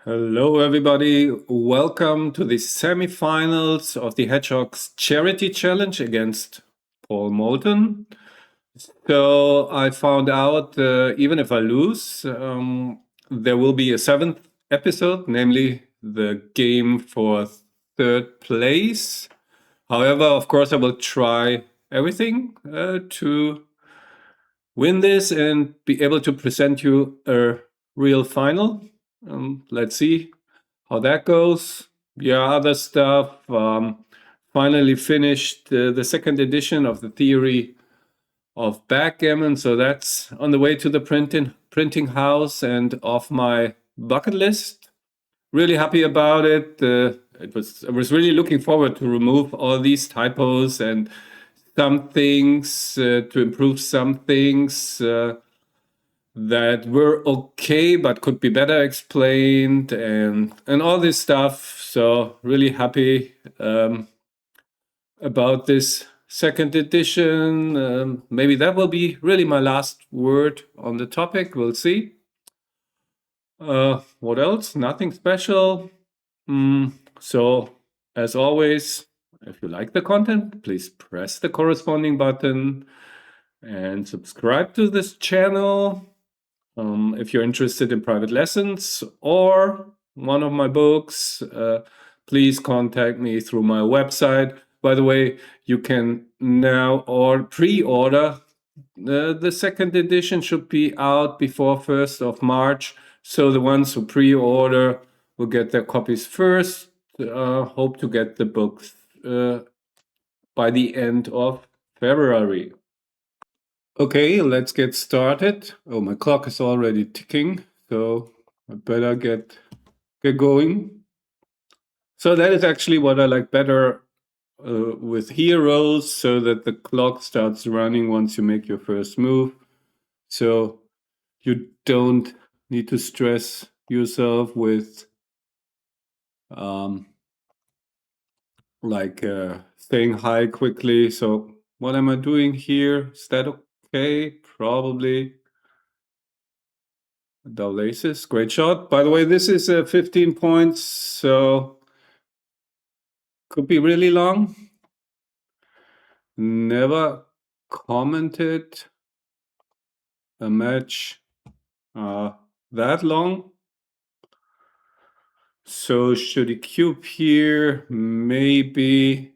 Hello, everybody. Welcome to the semifinals of the Hedgehogs Charity Challenge against Paul Moulton. So I found out, even if I lose, there will be a seventh episode, namely the game for third place. However, of course, I will try everything to win this and be able to present you a real final. Let's see how that goes. Yeah, other stuff. Finally finished the second edition of the theory of backgammon, so that's on the way to the printing house and off my bucket list. Really happy about it. I was really looking forward to remove all these typos and some things to improve some things. That were okay but could be better explained and all this stuff. So really happy about this second edition. Maybe that will be really my last word on the topic. We'll see. What else? Nothing special. So as always, if you like the content, please press the corresponding button and subscribe to this channel. If you're interested in private lessons or one of my books, please contact me through my website. By the way, you can now pre-order. The second edition should be out before 1st of March. So the ones who pre-order will get their copies first. Hope to get the books by the end of February. Okay, let's get started. Oh, my clock is already ticking, so I better get going. So that is actually what I like better with heroes, so that the clock starts running once you make your first move. So you don't need to stress yourself with staying high quickly. So what am I doing here? Is that okay? Probably. Double aces, great shot. By the way, this is 15 points, so could be really long. Never commented a match that long. So should he cube here? Maybe.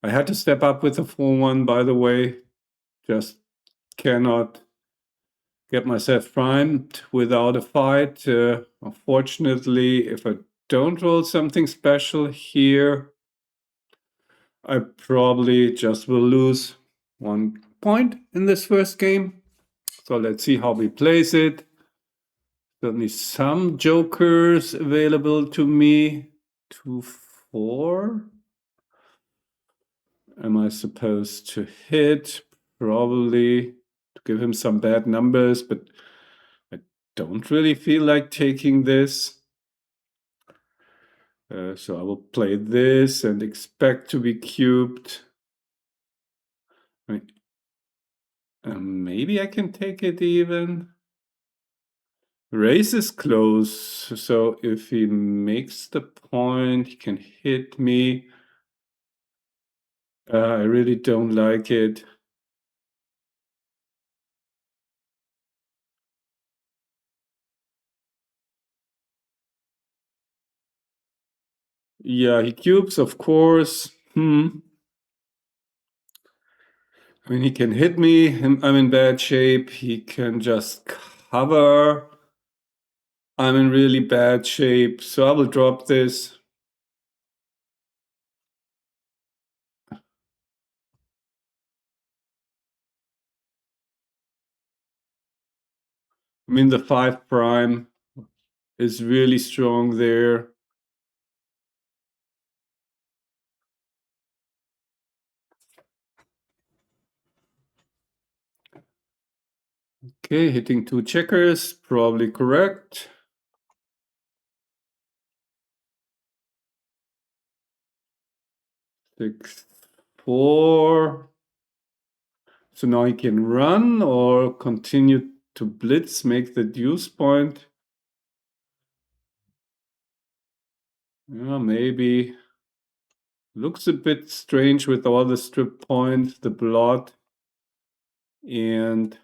I had to step up with the 4-1, by the way. Just cannot get myself primed without a fight. Unfortunately, if I don't roll something special here, I probably just will lose 1 point in this first game. So let's see how he plays it. Certainly some jokers available to me. 2-4. Am I supposed to hit? Probably to give him some bad numbers, but I don't really feel like taking this. So I will play this and expect to be cubed. Maybe I can take it even. Race is close, so if he makes the point, he can hit me. I really don't like it. Yeah, he cubes, of course. I mean, he can hit me. I'm in bad shape. He can just cover. I'm in really bad shape, so I will drop this. I mean, the 5 prime is really strong there. Okay, hitting 2 checkers, probably correct. 6-4. So now he can run or continue to blitz, make the deuce point. Yeah, maybe. Looks a bit strange with all the strip points, the blot, and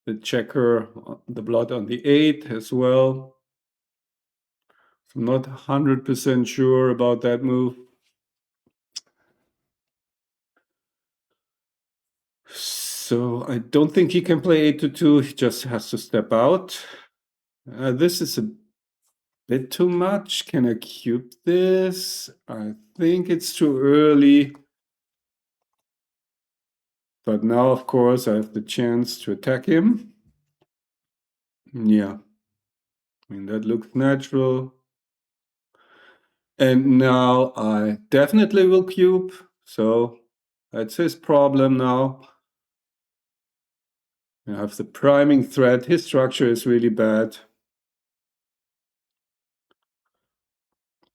the checker, the blot on the 8 as well. So I'm not 100% sure about that move. So I don't think he can play 8 to 2. He just has to step out. This is a bit too much. Can I cube this? I think it's too early. But now, of course, I have the chance to attack him. Yeah. I mean, that looks natural. And now I definitely will cube. So that's his problem now. I have the priming threat. His structure is really bad.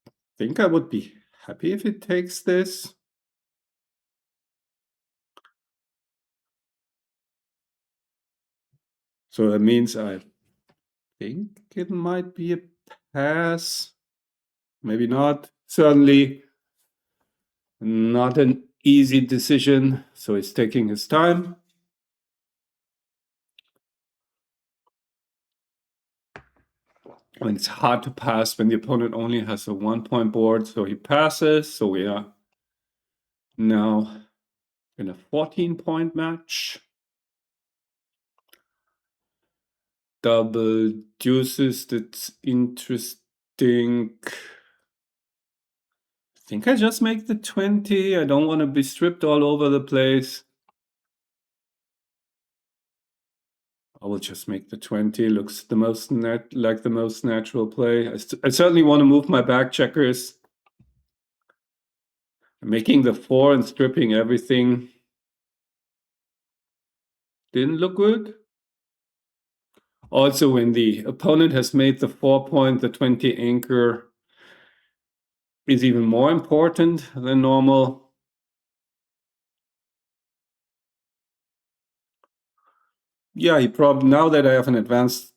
I think I would be happy if it takes this. So that means I think it might be a pass. Maybe not. Certainly not an easy decision. So he's taking his time. And it's hard to pass when the opponent only has a 1-point board. So he passes. So we are now in a 14-point match. Double deuces, that's interesting. I think I just make the 20. I don't want to be stripped all over the place. I will just make the 20. Looks the most like the most natural play. I certainly want to move my back checkers. Making the 4 and stripping everything didn't look good. Also, when the opponent has made the 4-point, the 20 anchor is even more important than normal. Yeah, he probably, now that I have an advanced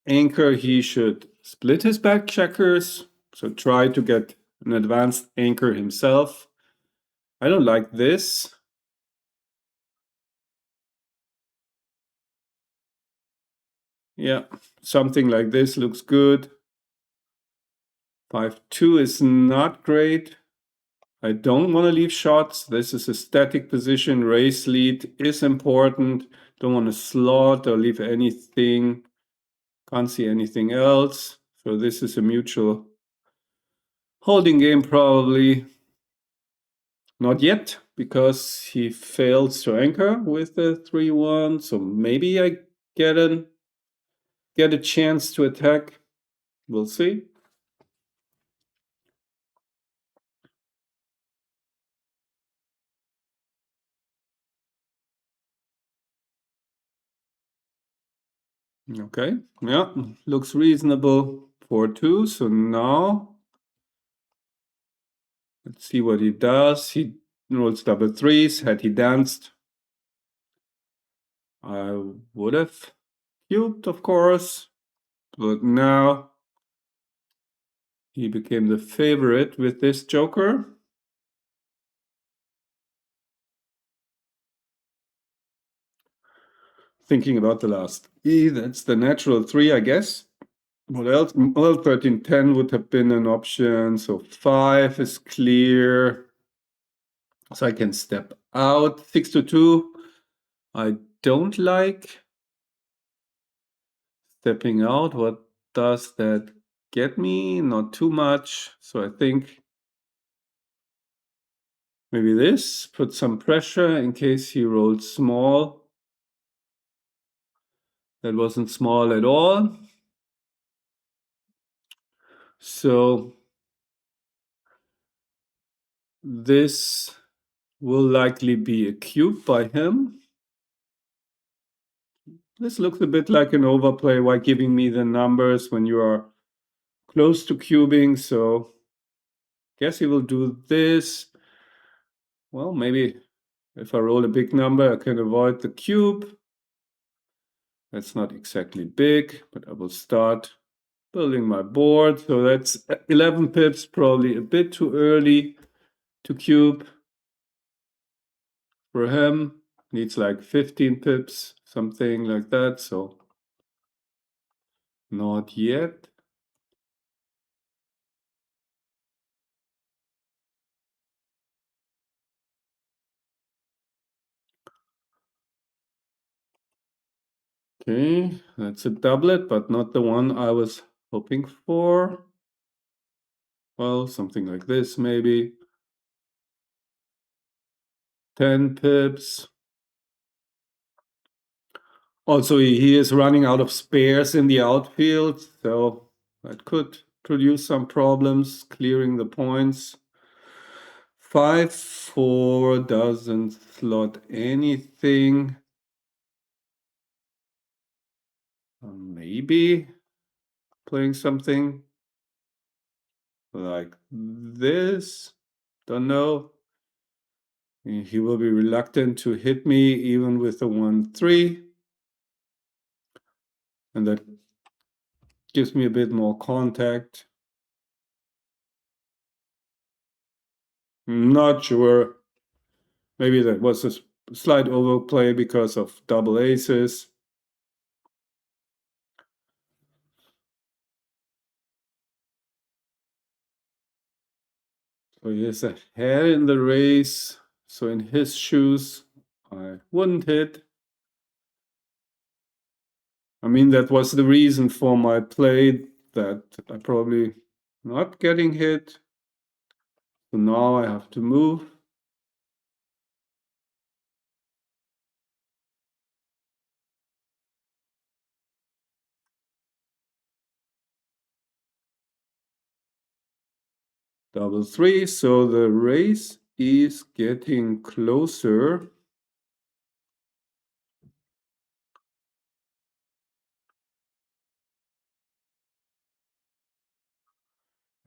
anchor, he should split his back checkers. So try to get an advanced anchor himself. I don't like this. Yeah, something like this looks good. 5-2 is not great. I don't want to leave shots. This is a static position. Raise lead is important. Don't want to slot or leave anything. Can't see anything else. So this is a mutual holding game probably. Not yet, because he fails to anchor with the 3-1. So maybe I get a chance to attack. We'll see. Okay, yeah, looks reasonable. 4-2. So now let's see what he does. He rolls double threes. Had he danced, I would have cubed, of course. But now he became the favorite with this joker. Thinking about the last E, that's the natural 3, I guess. What else? Well, 13-10 would have been an option. So 5 is clear. So I can step out. 6-2. I don't like stepping out. What does that get me? Not too much. So I think maybe this. Put some pressure in case he rolled small. That wasn't small at all. So this will likely be a cube by him. This looks a bit like an overplay. Why giving me the numbers when you are close to cubing? So guess he will do this. Well, maybe if I roll a big number, I can avoid the cube. That's not exactly big, but I will start building my board. So that's 11 pips, probably a bit too early to cube for him. Needs like 15 pips, something like that. So not yet. Okay, that's a doublet, but not the one I was hoping for. Well, something like this maybe. 10 pips. Also, he is running out of spares in the outfield, so that could produce some problems clearing the points. 5-4 doesn't slot anything. Maybe playing something like this. Don't know. He will be reluctant to hit me even with the 1-3. And that gives me a bit more contact. Not sure. Maybe that was a slight overplay because of double aces. So he is ahead in the race. So in his shoes, I wouldn't hit. I mean, that was the reason for my play, that I probably not getting hit. So now I have to move. Double three, so the race is getting closer.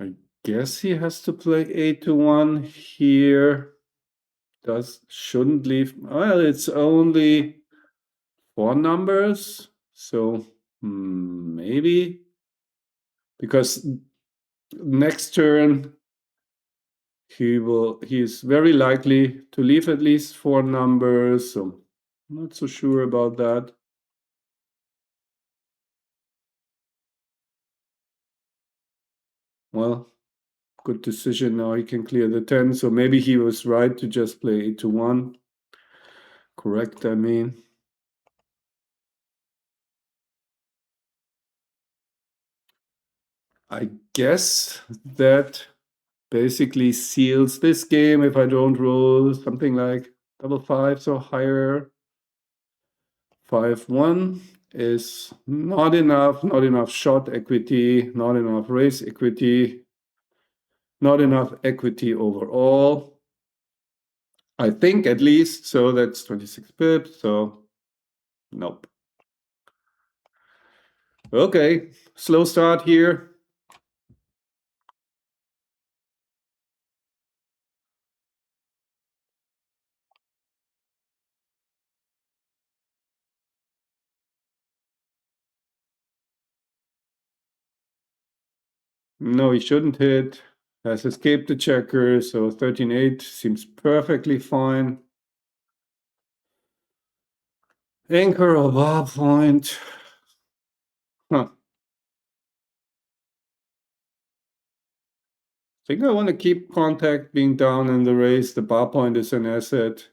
I guess he has to play 8-1 here. Shouldn't leave. Well, it's only 4 numbers, so maybe, because next turn he's very likely to leave at least 4 numbers, so I'm not so sure about that. Well, good decision. Now he can clear the 10, so maybe he was right to just play 8-1. Correct, I mean. I guess that basically seals this game if I don't roll something like double fives or higher. 5-1 is not enough shot equity, not enough race equity, not enough equity overall. I think at least, so that's 26 pips, so nope. Okay, slow start here. No, he shouldn't hit. Has escaped the checker, so 13-8 seems perfectly fine. Anchor or bar point. Huh. I think I want to keep contact being down in the race. The bar point is an asset.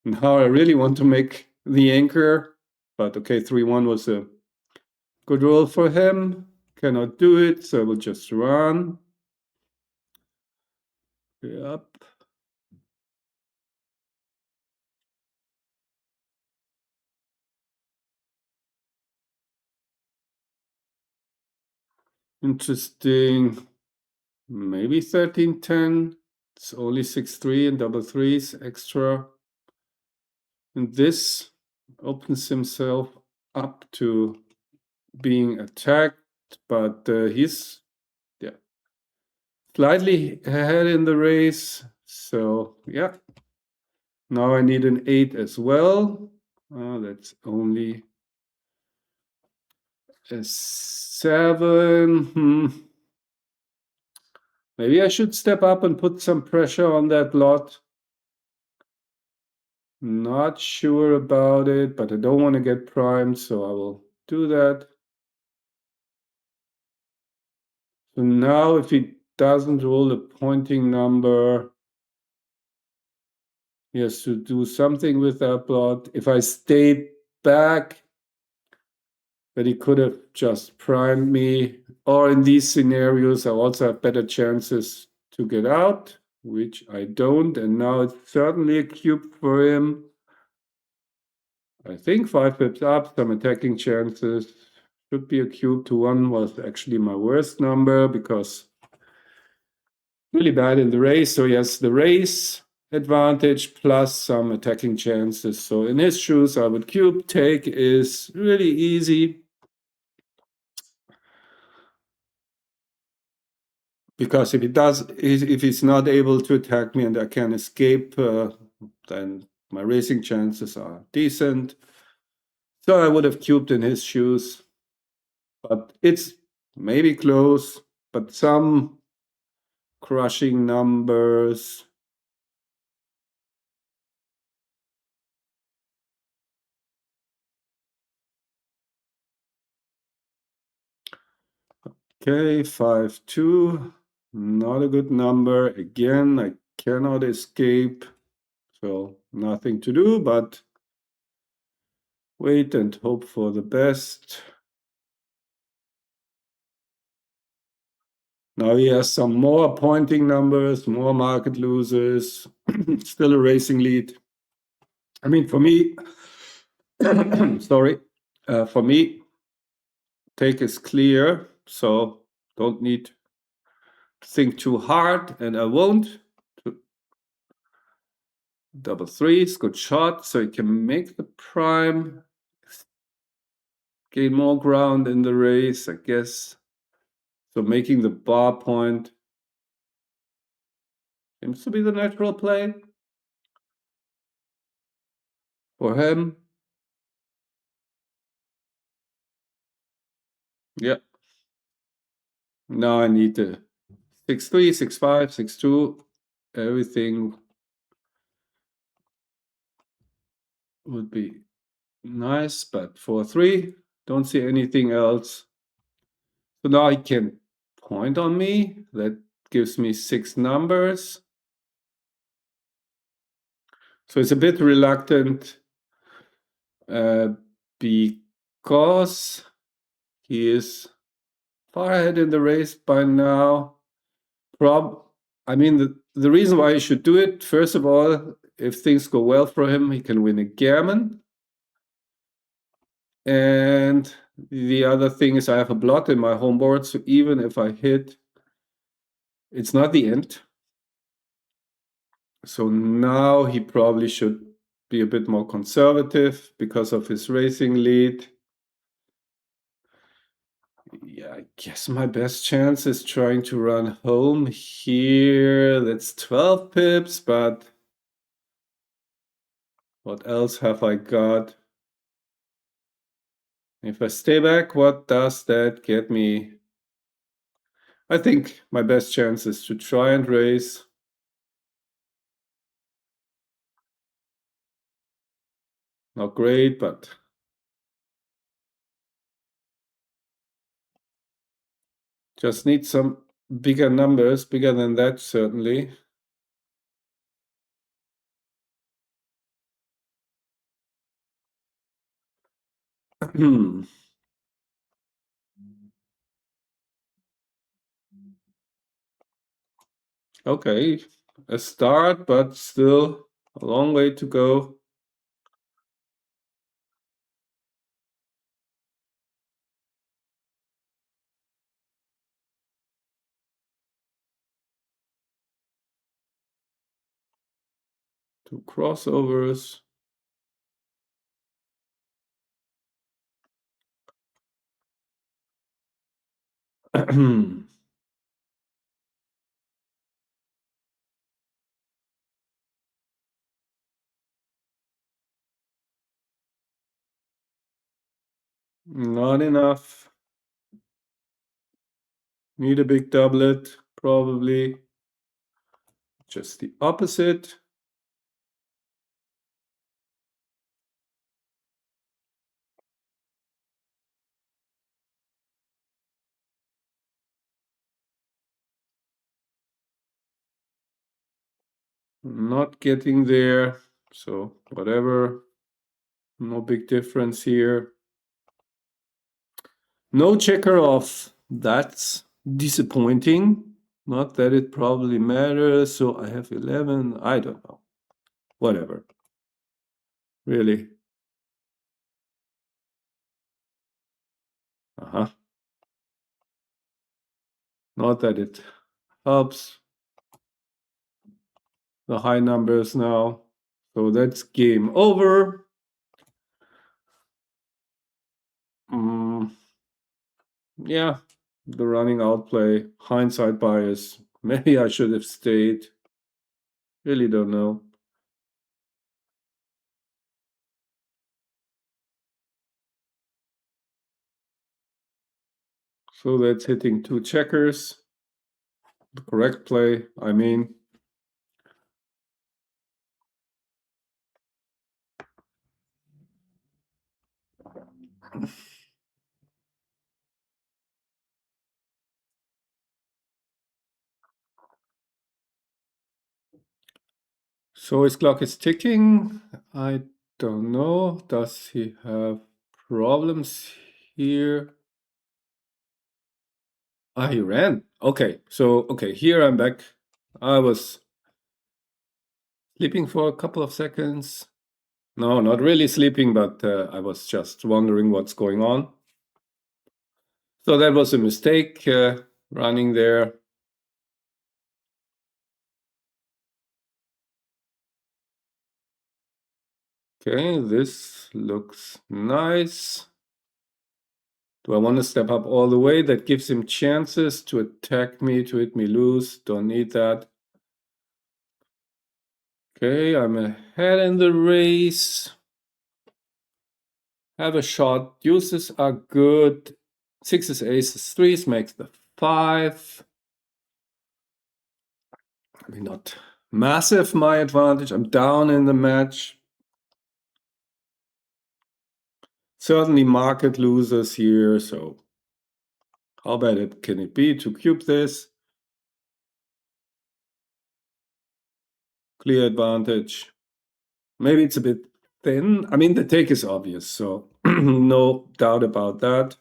Now I really want to make the anchor, but okay, 3-1 was a good roll for him. Cannot do it, so I will just run. Yep. Interesting. Maybe 13-10. It's only 6-3 and double threes extra. And this opens himself up to being attacked, but he's slightly ahead in the race. So yeah, now I need an 8 as well. That's only a 7. Maybe I should step up and put some pressure on that lot. Not sure about it, but I don't want to get primed, so I will do that. So now if he doesn't roll a pointing number, he has to do something with that plot. If I stay back, but he could have just primed me. Or in these scenarios, I also have better chances to get out, which I don't. And now it's certainly a cube for him. I think 5 pips up, some attacking chances. Should be a cube. To 1 was actually my worst number because really bad in the race. So he has the race advantage plus some attacking chances. So in his shoes, I would cube. Take is really easy because if he's not able to attack me and I can escape, then my racing chances are decent. So I would have cubed in his shoes, but it's maybe close, but some crushing numbers. Okay, 5-2, not a good number. Again, I cannot escape, so nothing to do, but wait and hope for the best. Now he has some more pointing numbers, more market losers, still a racing lead. I mean, for me, sorry, for me, take is clear, so don't need to think too hard, and I won't. Double threes, good shot, so you can make the prime, gain more ground in the race, I guess. So making the bar point seems to be the natural play for him. Yeah. Now I need the 6-3, 6-5, 6-2. Everything would be nice, but 4-3. Don't see anything else. So now he can point on me. That gives me 6 numbers. So it's a bit reluctant because he is far ahead in the race by now. I mean, the reason why he should do it, first of all, if things go well for him, he can win a gammon. And the other thing is I have a blot in my home board, so even if I hit, it's not the end. So now he probably should be a bit more conservative because of his racing lead. Yeah, I guess my best chance is trying to run home here. That's 12 pips, but what else have I got? If I stay back, what does that get me? I think my best chance is to try and race. Not great, but just need some bigger numbers, bigger than that, certainly. Okay, a start, but still a long way to go. Two crossovers. Not enough. Need a big doublet, probably. Just the opposite. Not getting there, so whatever. No big difference here. No checker off. That's disappointing. Not that it probably matters. So I have 11. I don't know. Whatever. Really. Uh-huh. Not that it helps. The high numbers now. So that's game over. Yeah, the running out play, hindsight bias. Maybe I should have stayed. Really don't know. So that's hitting two checkers. The correct play, I mean. So his clock is ticking. I don't know. Does he have problems here? Ah, he ran. Okay, so here I'm back. I was sleeping for a couple of seconds. No, not really sleeping, but I was just wondering what's going on. So that was a mistake running there. Okay, this looks nice. Do I want to step up all the way? That gives him chances to attack me, to hit me loose. Don't need that. Okay, I'm ahead in the race. Have a shot. Deuces are good. Sixes, aces, threes makes the 5. I mean, not massive my advantage. I'm down in the match. Certainly market losers here, so how bad can it be to cube this? Clear advantage. Maybe it's a bit thin. I mean, the take is obvious, so no doubt about that.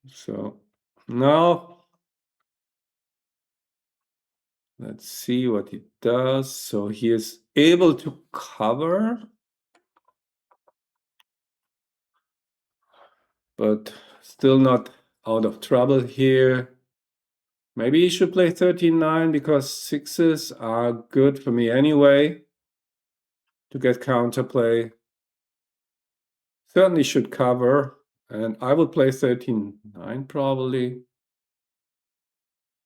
So now let's see what he does. So he is able to cover, but still not out of trouble here. Maybe he should play 13-9 because sixes are good for me anyway to get counterplay. Certainly should cover, and I would play 13-9 probably.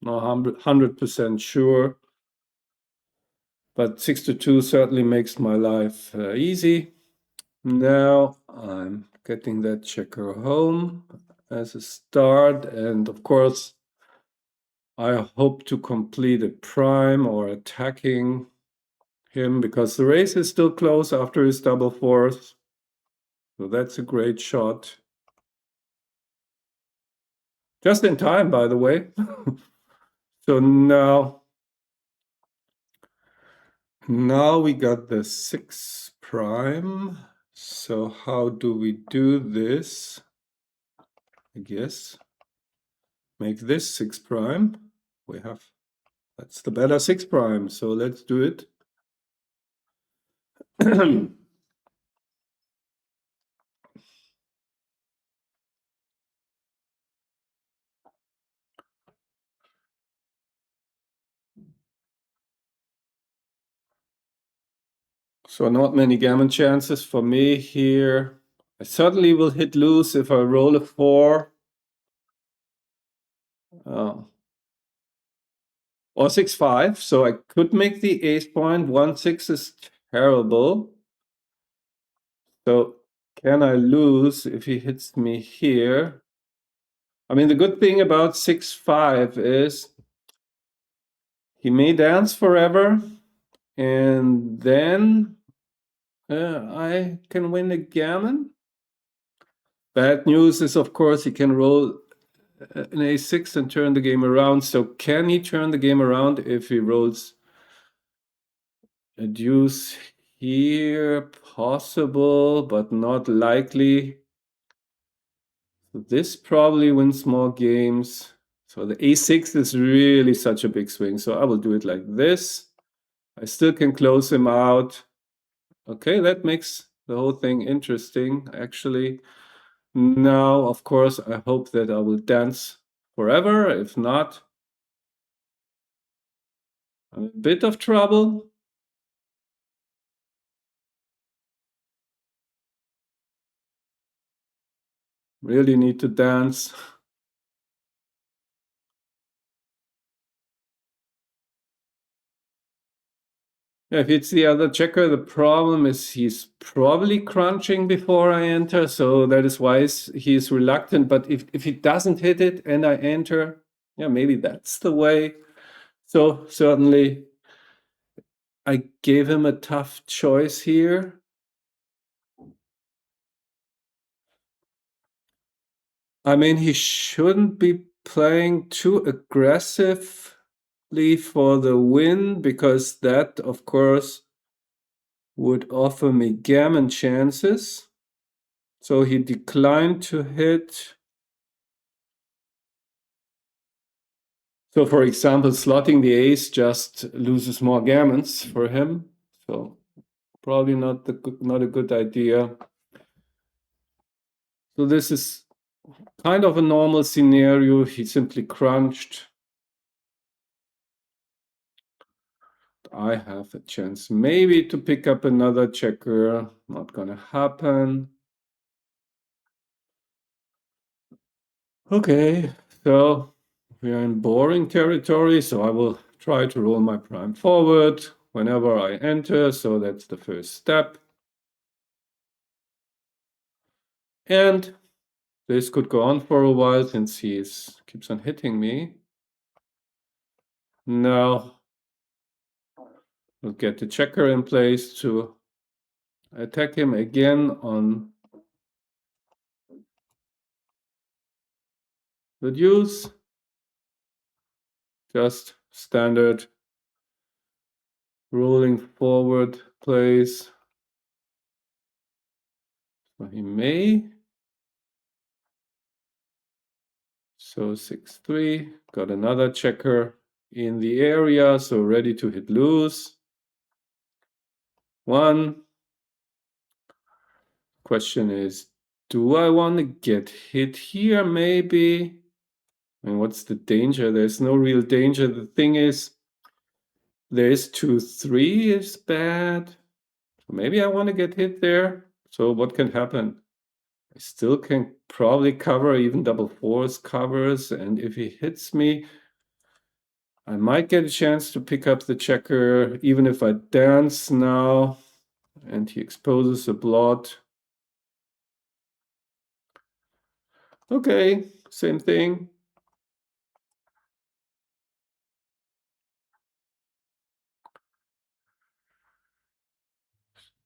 Not 100% sure. But 6-2 certainly makes my life easy. Now I'm getting that checker home as a start, and of course I hope to complete a prime or attacking him because the race is still close after his double fourth. So that's a great shot. Just in time, by the way. So now we got the 6 prime. So how do we do this? I guess make this 6 prime. That's the better 6 prime, so let's do it. So not many gammon chances for me here. I certainly will hit loose if I roll a 4. Or 6-5, so I could make the ace point. 1-6 is terrible. So can I lose if he hits me here? I mean, the good thing about 6-5 is he may dance forever, and then I can win the gammon. Bad news is, of course, he can roll an a6 and turn the game around. So can he turn the game around if he rolls a deuce here? Possible, but not likely. So this probably wins more games. So the a6 is really such a big swing. So I will do it like this. I still can close him out. Okay, that makes the whole thing interesting, actually. Now, of course, I hope that I will dance forever. If not, I'm in a bit of trouble. Really need to dance. Yeah, if it's the other checker, the problem is he's probably crunching before I enter, so that is why he's reluctant. But if he doesn't hit it and I enter, yeah, maybe that's the way. So certainly I gave him a tough choice here. I mean, he shouldn't be playing too aggressively for the win, because that, of course, would offer me gammon chances. So he declined to hit. So for example, slotting the ace just loses more gammons for him. So probably not a good idea. So this is kind of a normal scenario. He simply crunched. I have a chance maybe to pick up another checker. Not gonna happen. Okay, so we are in boring territory, so I will try to roll my prime forward whenever I enter. So that's the first step. And this could go on for a while since he keeps on hitting me. Now we'll get the checker in place to attack him again on the deuce. Just standard rolling forward plays. So he may. So 6-3, got another checker in the area, so ready to hit loose. One. Question is, do I want to get hit here maybe? I mean, what's the danger? There's no real danger. The thing is, there's 2-3 is bad. Maybe I want to get hit there. So what can happen? I still can probably cover, even double fours covers. And if he hits me, I might get a chance to pick up the checker, even if I dance now and he exposes a blot. Okay, same thing.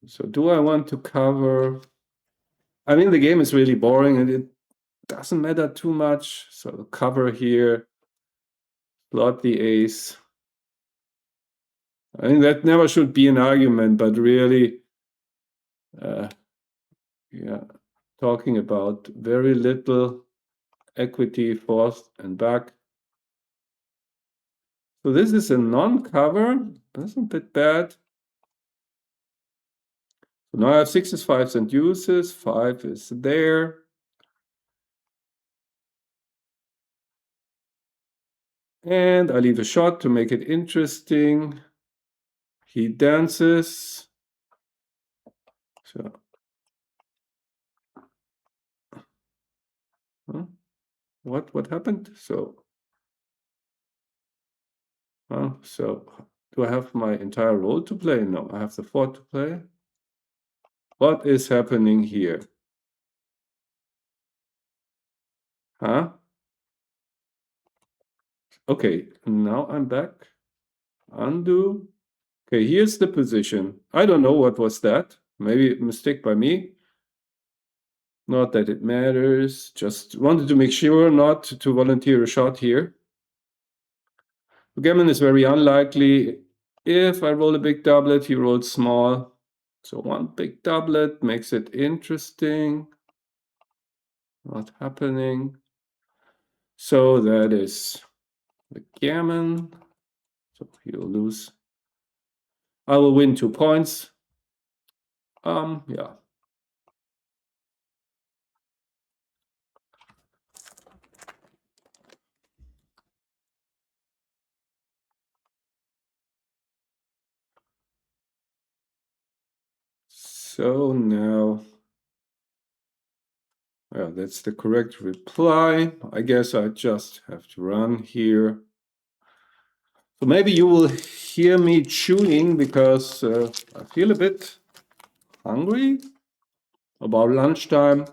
So do I want to cover? I mean, the game is really boring and it doesn't matter too much. So cover here, blot the ace. I mean, that never should be an argument, but really, yeah, talking about very little equity forth and back. So this is a non-cover. That's a bit bad. So now I have sixes, fives, and deuces. 5 is there. And I leave a shot to make it interesting. He dances. So, huh? What happened? So, so do I have my entire role to play? No, I have the 4 to play. What is happening here? Huh? Okay, now I'm back. Undo. Okay, here's the position. I don't know what was that. Maybe a mistake by me. Not that it matters. Just wanted to make sure not to volunteer a shot here. Gammon is very unlikely. If I roll a big doublet, he rolls small. So one big doublet makes it interesting. Not happening. So that is the gammon. So he'll lose. I will win 2 points. Yeah. So now, yeah, that's the correct reply. I guess I just have to run here. So maybe you will hear me chewing because I feel a bit hungry. About lunchtime.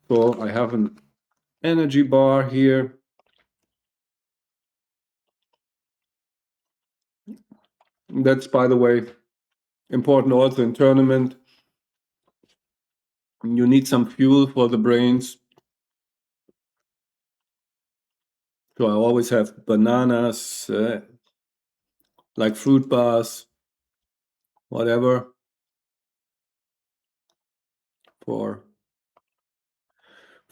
So I have an energy bar here. That's, by the way, important also in tournament. You need some fuel for the brains. So I always have bananas, like fruit bars, whatever, for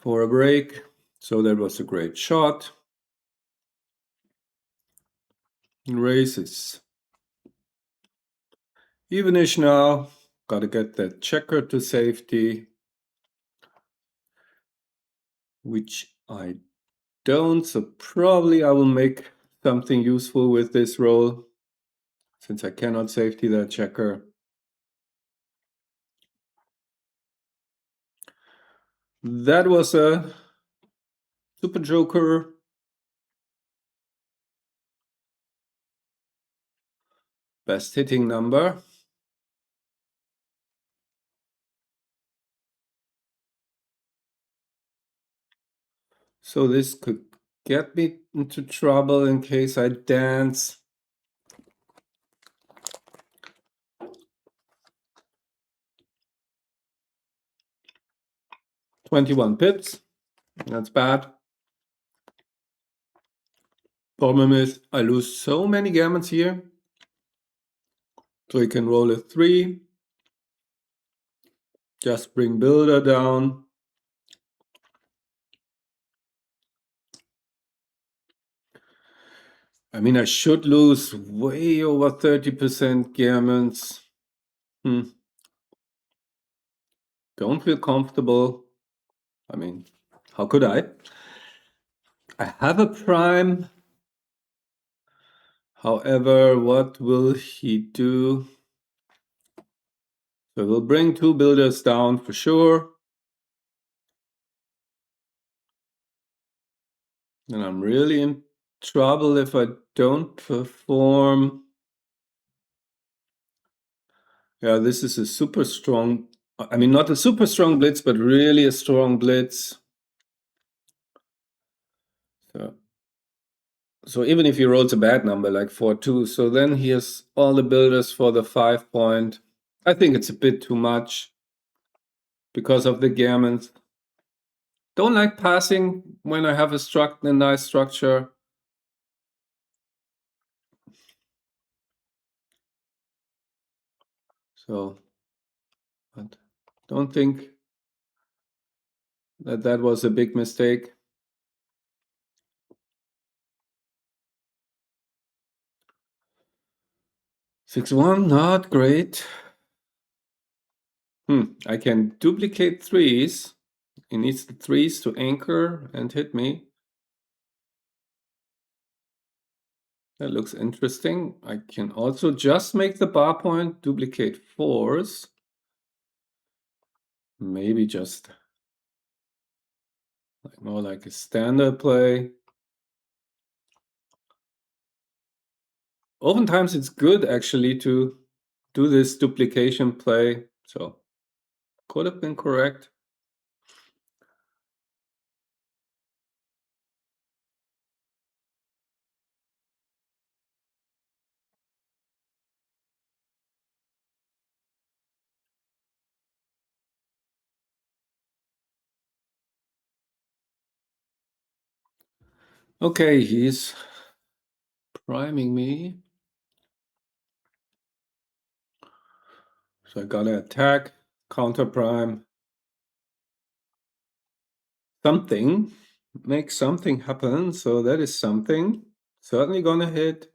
a break. So that was a great shot. Races. Evenish now. Gotta get that checker to safety, which I don't. So probably I will make something useful with this roll, since I cannot safety that checker. That was a super joker. Best hitting number. So this could get me into trouble in case I dance. $21 pips. That's bad. Problem is I lose so many gammons here. So he can roll a 3. Just bring builder down. I mean, I should lose way over 30% gammons. Don't feel comfortable. I mean, how could I? I have a prime. However, what will he do? So we'll bring 2 builders down for sure. And I'm really in trouble if I don't perform. Yeah, this is a super strong, I mean, not a super strong blitz, but really a strong blitz. So even if he rolls a bad number like 4-2, so then he has all the builders for the 5 point. I think it's a bit too much because of the gammons. Don't like passing when I have a nice structure. So, but don't think that that was a big mistake. 6-1, not great. I can duplicate 3s. He needs the 3s to anchor and hit me. That looks interesting. I can also just make the bar point, duplicate 4s. Maybe just like more like a standard play. Oftentimes it's good actually to do this duplication play. So could have been correct. Okay, he's priming me. So I gotta attack, counter prime, something, make something happen. So that is something. Certainly gonna hit.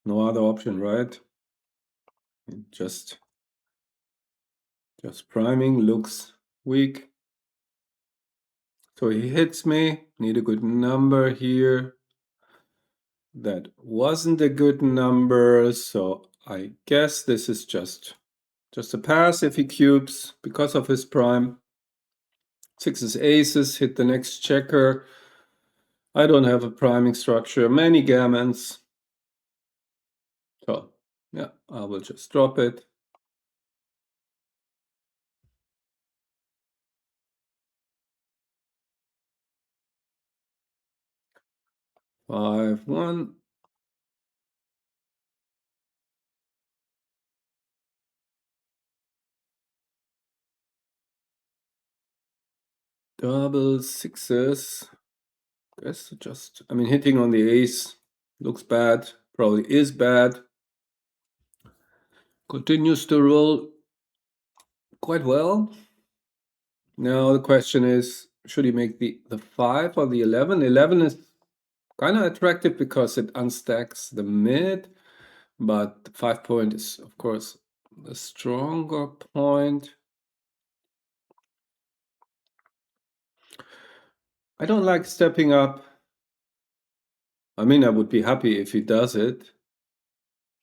No other option, right? Just priming looks weak. So he hits me. Need a good number here. That wasn't a good number, so I guess this is just a pass if he cubes because of his prime. Sixes, aces, hit the next checker. I don't have a priming structure, many gammons. So yeah, I will just drop it. Five, one. Double sixes. Guess just, I mean, hitting on the ace looks bad, probably is bad. Continues to roll quite well. Now the question is, should he make the 5 or the 11? 11 is kind of attractive because it unstacks the mid, but the 5 point is, of course, the stronger point. I don't like stepping up. I mean, I would be happy if he does it.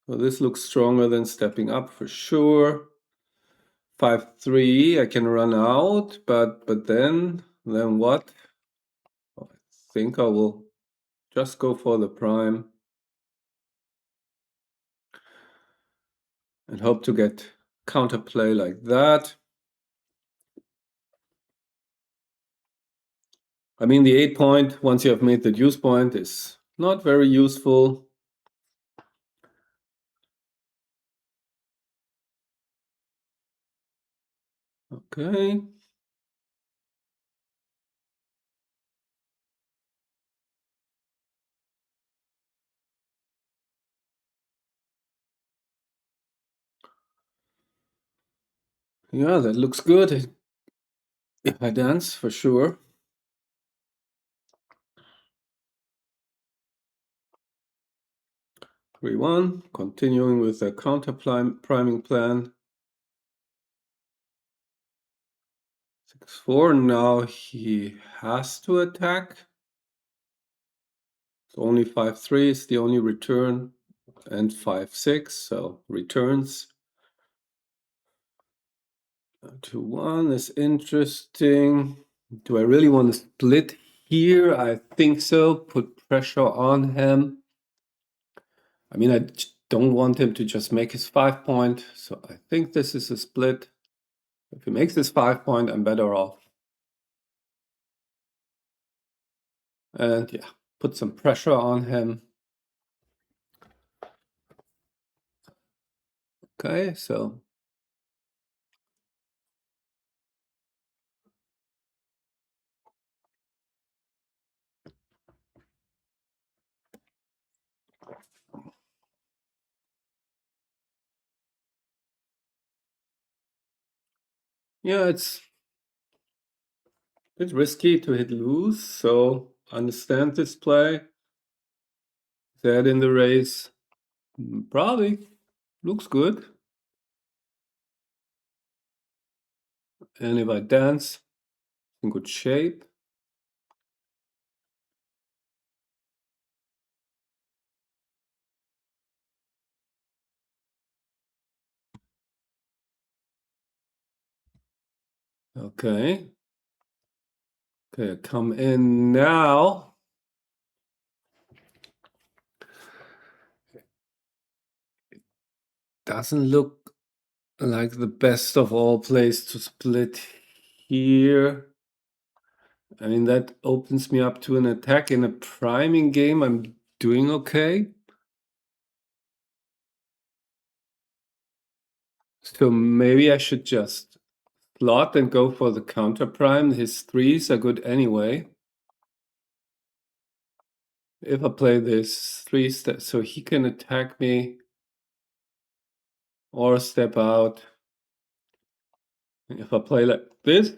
So this looks stronger than stepping up for sure. 5-3, I can run out, but then what? I think I will just go for the prime and hope to get counterplay like that. I mean, the 8 point, once you have made the deuce point, is not very useful. Okay. Yeah, that looks good. If I dance, for sure. 3-1, continuing with the counter priming plan. 6-4, now he has to attack. So only 5-3 is the only return, and 5-6, so returns. 2-1 is interesting. Do I really want to split here? I think so. Put pressure on him. I mean, I don't want him to just make his 5 point, so I think this is a split. If he makes this 5 point, I'm better off. And yeah, put some pressure on him. Okay, so yeah, it's risky to hit loose, so understand this play. That in the race probably looks good. And if I dance, in good shape. Okay. Okay, come in now. Doesn't look like the best of all plays to split here. I mean, that opens me up to an attack in a priming game. I'm doing okay. So maybe I should just slot and go for the counter prime. His threes are good anyway. if I play this 3 step, so he can attack me or step out. If I play like this,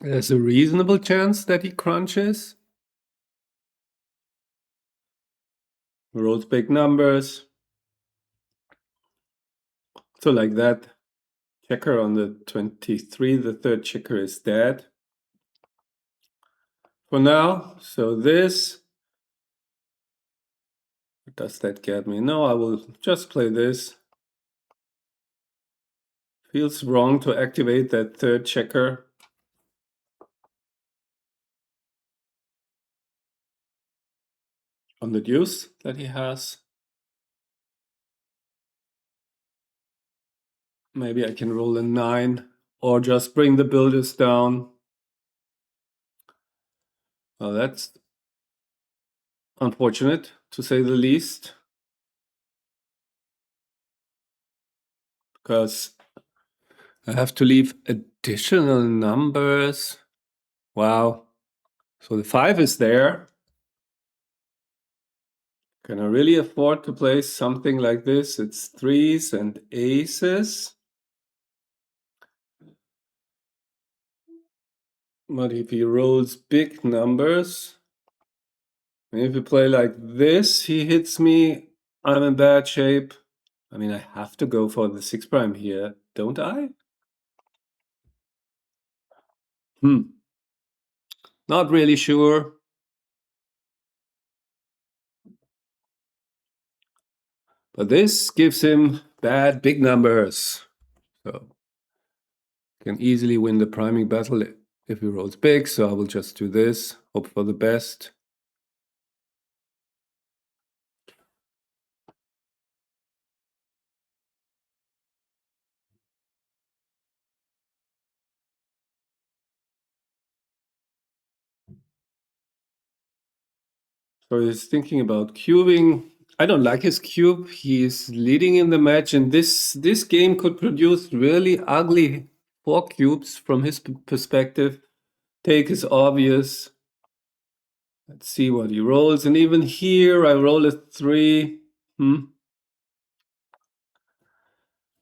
there's a reasonable chance that he crunches. Rolls big numbers. So like that. Checker on the 23, the third checker is dead for now. So this, does that get me? No, I will just play this. Feels wrong to activate that third checker. On the deuce that he has. Maybe I can roll a 9 or just bring the builders down. Well, that's unfortunate, to say the least. Because I have to leave additional numbers. Wow. So the 5 is there. Can I really afford to play something like this? It's 3s and aces. But if he rolls big numbers, and if you play like this, he hits me, I'm in bad shape. I mean, I have to go for the 6 prime here, don't I? Not really sure. But this gives him bad big numbers. So can easily win the priming battle if he rolls big. So I will just do this, hope for the best. So he's thinking about cubing. I don't like his cube. He's leading in the match, and this game could produce really ugly 4 cubes from his perspective. Take is obvious. Let's see what he rolls. And even here, I roll a 3. I'm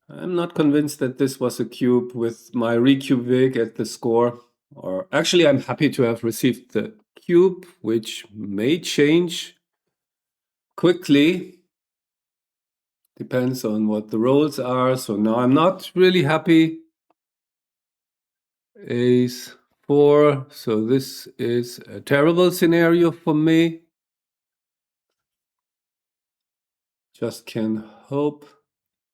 not convinced that this was a cube with my recube vig at the score. Or actually, I'm happy to have received the cube, which may change quickly. Depends on what the rolls are. So now I'm not really happy. Ace 4. So this is a terrible scenario for me. Just can hope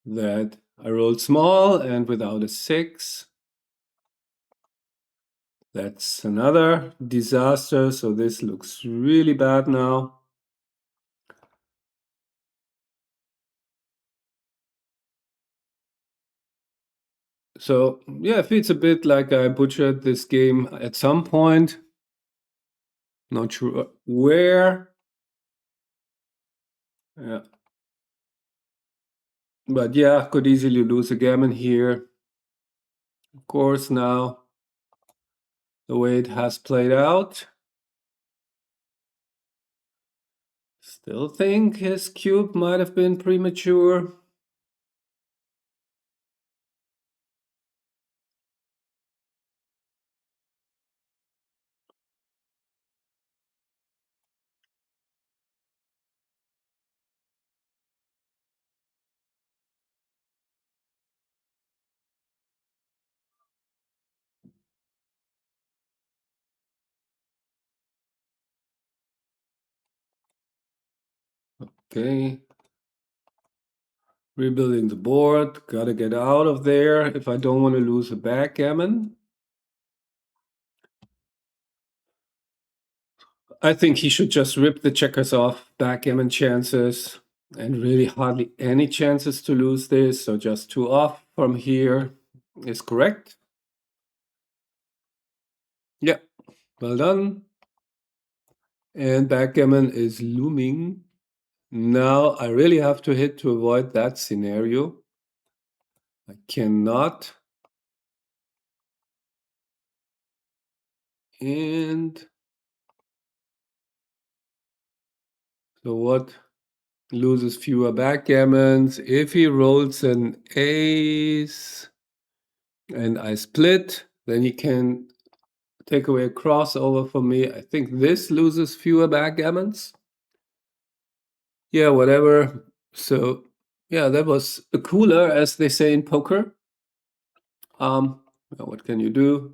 that I rolled small and without a 6. That's another disaster. So this looks really bad now. So yeah, it feels a bit like I butchered this game at some point. Not sure where. Yeah. But yeah, could easily lose a gammon here. Of course, now the way it has played out. Still think his cube might have been premature. Okay. Rebuilding the board. Gotta get out of there if I don't want to lose a backgammon. I think he should just rip the checkers off. Backgammon chances. And really hardly any chances to lose this. So just 2 off from here is correct. Yeah. Well done. And backgammon is looming. Now I really have to hit to avoid that scenario. I cannot. And So what loses fewer backgammons? If he rolls an ace and I split, then he can take away a crossover for me. I think this loses fewer backgammons. Yeah, whatever. So yeah, that was a cooler, as they say in poker. What can you do?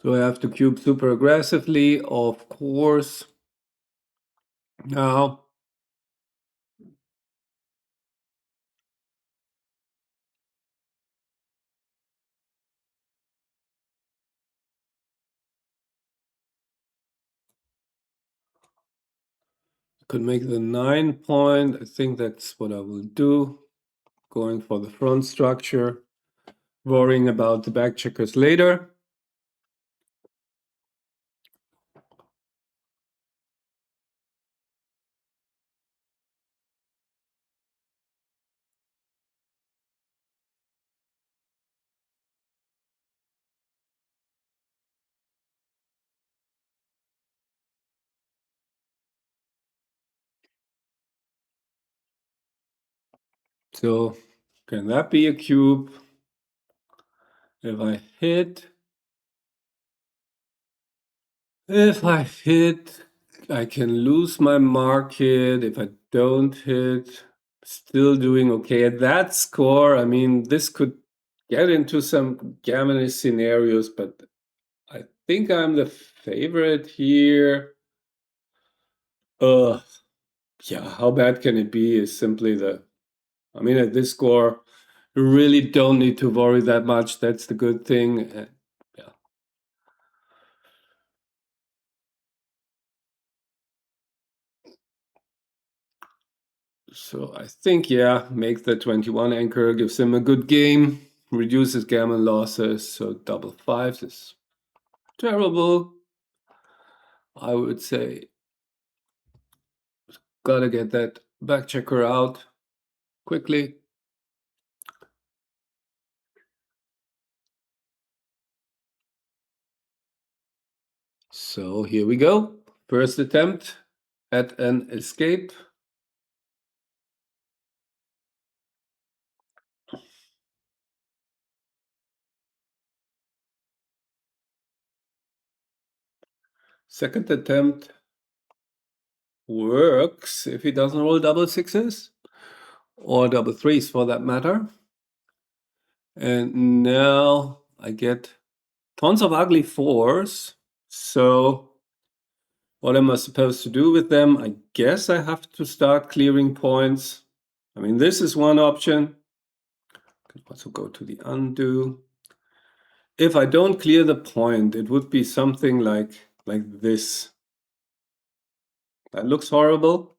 So I have to cube super aggressively, of course. Now, I could make the 9 point. I think that's what I will do. Going for the front structure, worrying about the back checkers later. So can that be a cube? If I hit, I can lose my market. If I don't hit, still doing okay at that score. I mean, this could get into some gammon scenarios, but I think I'm the favorite here. Yeah, how bad can it be is simply I mean, at this score, you really don't need to worry that much. That's the good thing. Yeah. So I think, yeah, make the 21 anchor, gives him a good game, reduces gammon losses. So double fives is terrible. I would say, gotta get that back checker out quickly. So here we go. First attempt at an escape. Second attempt works if he doesn't roll double sixes or double threes for that matter. And now I get tons of ugly fours. So what am I supposed to do with them? I guess I have to start clearing points. I mean, this is one option. I can also go to the undo. If I don't clear the point, it would be something like this. That looks horrible.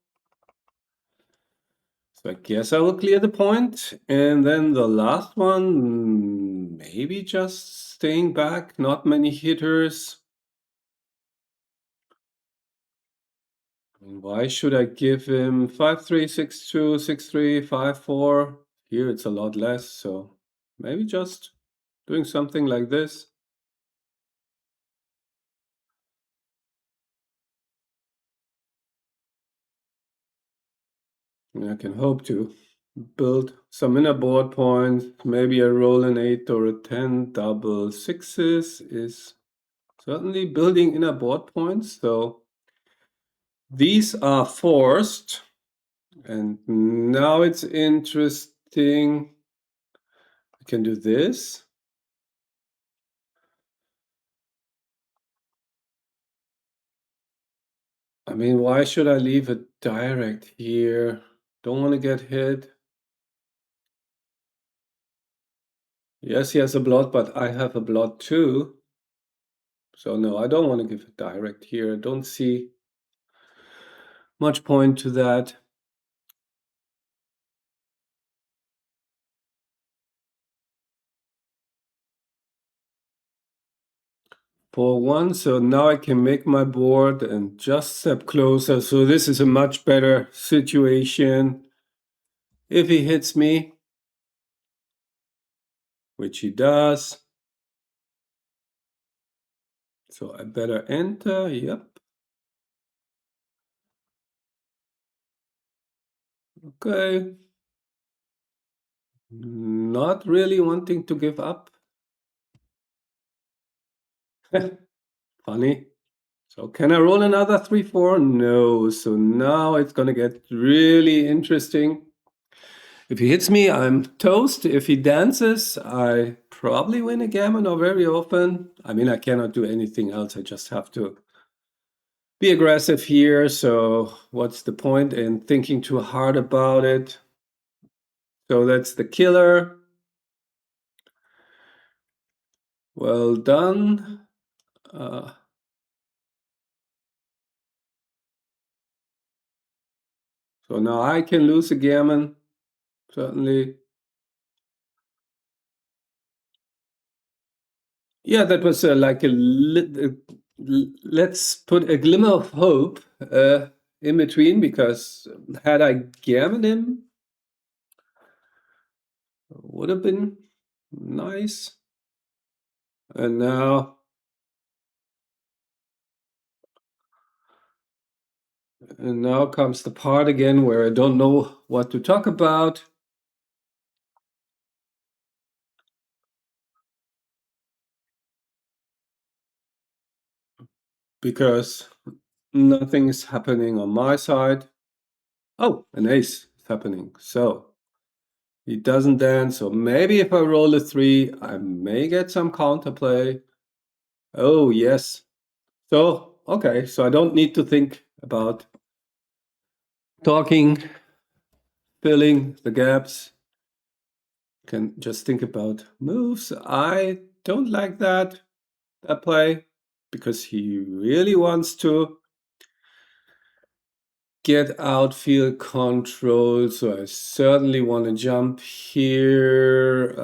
So I guess I will clear the point. And then the last one, maybe just staying back, not many hitters. I mean, why should I give him 5-3, 6-2, 6-3, 5-4? Here it's a lot less, so maybe just doing something like this. And I can hope to build some inner board points. Maybe a roll an 8 or a 10 double sixes is certainly building inner board points. So these are forced. And now it's interesting. I can do this. I mean, why should I leave it direct here? Don't want to get hit. Yes, he has a blot, but I have a blot too. So no, I don't want to give it direct here. Don't see much point to that. 4-1. So now I can make my board and just step closer. So this is a much better situation. If he hits me, which he does, so I better enter. Yep. Okay. Not really wanting to give up. Funny. So can I roll another 3-4? No. So now it's gonna get really interesting. If he hits me, I'm toast. If he dances, I probably win a gammon or very often. I mean, I cannot do anything else. I just have to be aggressive here. So what's the point in thinking too hard about it? So that's the killer. Well done. So now I can lose a gammon, certainly. Yeah, that was like let's put a glimmer of hope in between, because had I gammoned him, would have been nice. And now comes the part again where I don't know what to talk about. Because nothing is happening on my side. Oh, an ace is happening. So he doesn't dance. So maybe if I roll a 3, I may get some counterplay. Oh, yes. So, okay. So I don't need to think about talking, filling the gaps. Can just think about moves. I don't like that play, because he really wants to get outfield control. So I certainly want to jump here.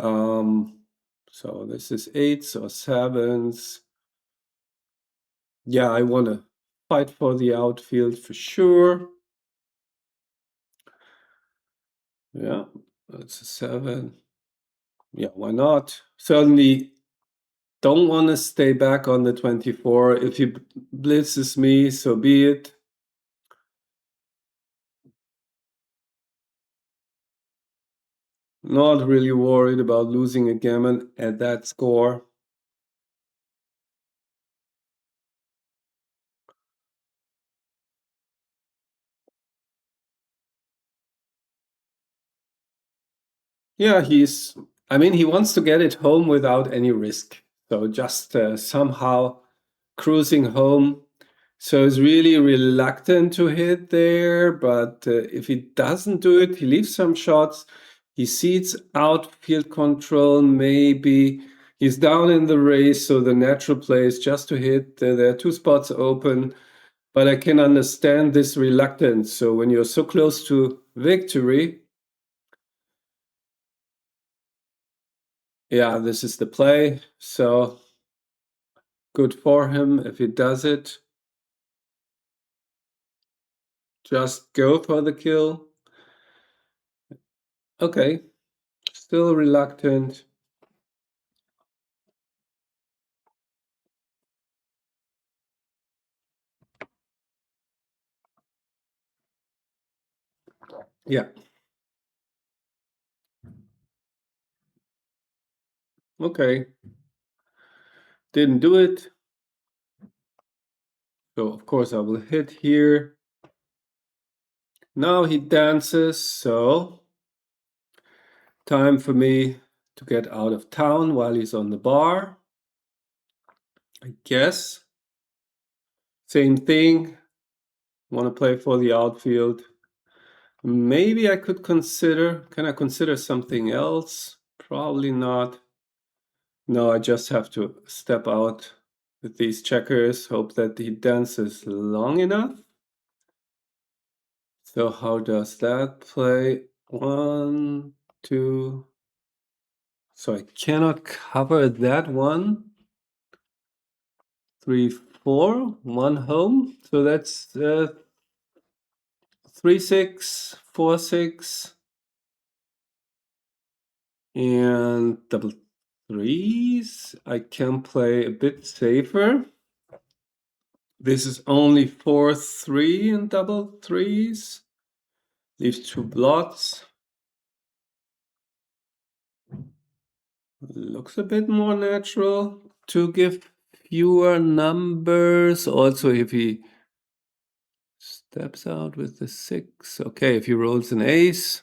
So this is 8s or 7s. Yeah, I want to fight for the outfield for sure. Yeah, that's a 7. Yeah, why not? Certainly don't want to stay back on the 24. If he blitzes me, so be it. Not really worried about losing a gammon at that score. Yeah, I mean, he wants to get it home without any risk. So just somehow cruising home. So he's really reluctant to hit there, but if he doesn't do it, he leaves some shots. He seeds outfield control, maybe. He's down in the race, so the natural play is just to hit. There are 2 spots open, but I can understand this reluctance. So when you're so close to victory, yeah, this is the play. So good for him if he does it. Just go for the kill. Okay, still reluctant. Yeah. Okay. Didn't do it. So of course I will hit here. Now he dances, so time for me to get out of town while he's on the bar. I guess. Same thing. Want to play for the outfield. Maybe I could consider, can I consider something else? Probably not. No, I just have to step out with these checkers, hope that he dances long enough. So how does that play? 1, 2. So I cannot cover that one. 3, 4, one home. So that's 3, 6, 4, 6, and double threes. I can play a bit safer. This is only 4, 3 in double threes. Leaves 2 blots. Looks a bit more natural to give fewer numbers. Also, if he steps out with the 6. Okay, if he rolls an ace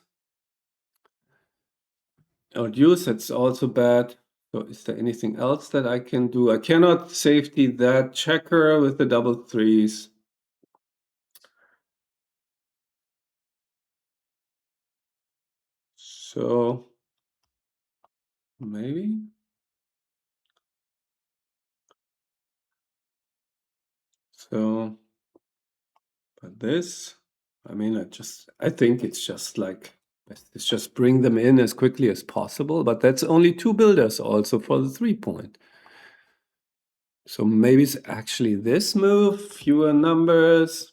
or deuce, that's also bad. So is there anything else that I can do? I cannot safety that checker with the double threes. So maybe. So, but this, I mean, I think it's just like, let's just bring them in as quickly as possible. But that's only 2 builders also for the 3-point. So maybe it's actually this move, fewer numbers.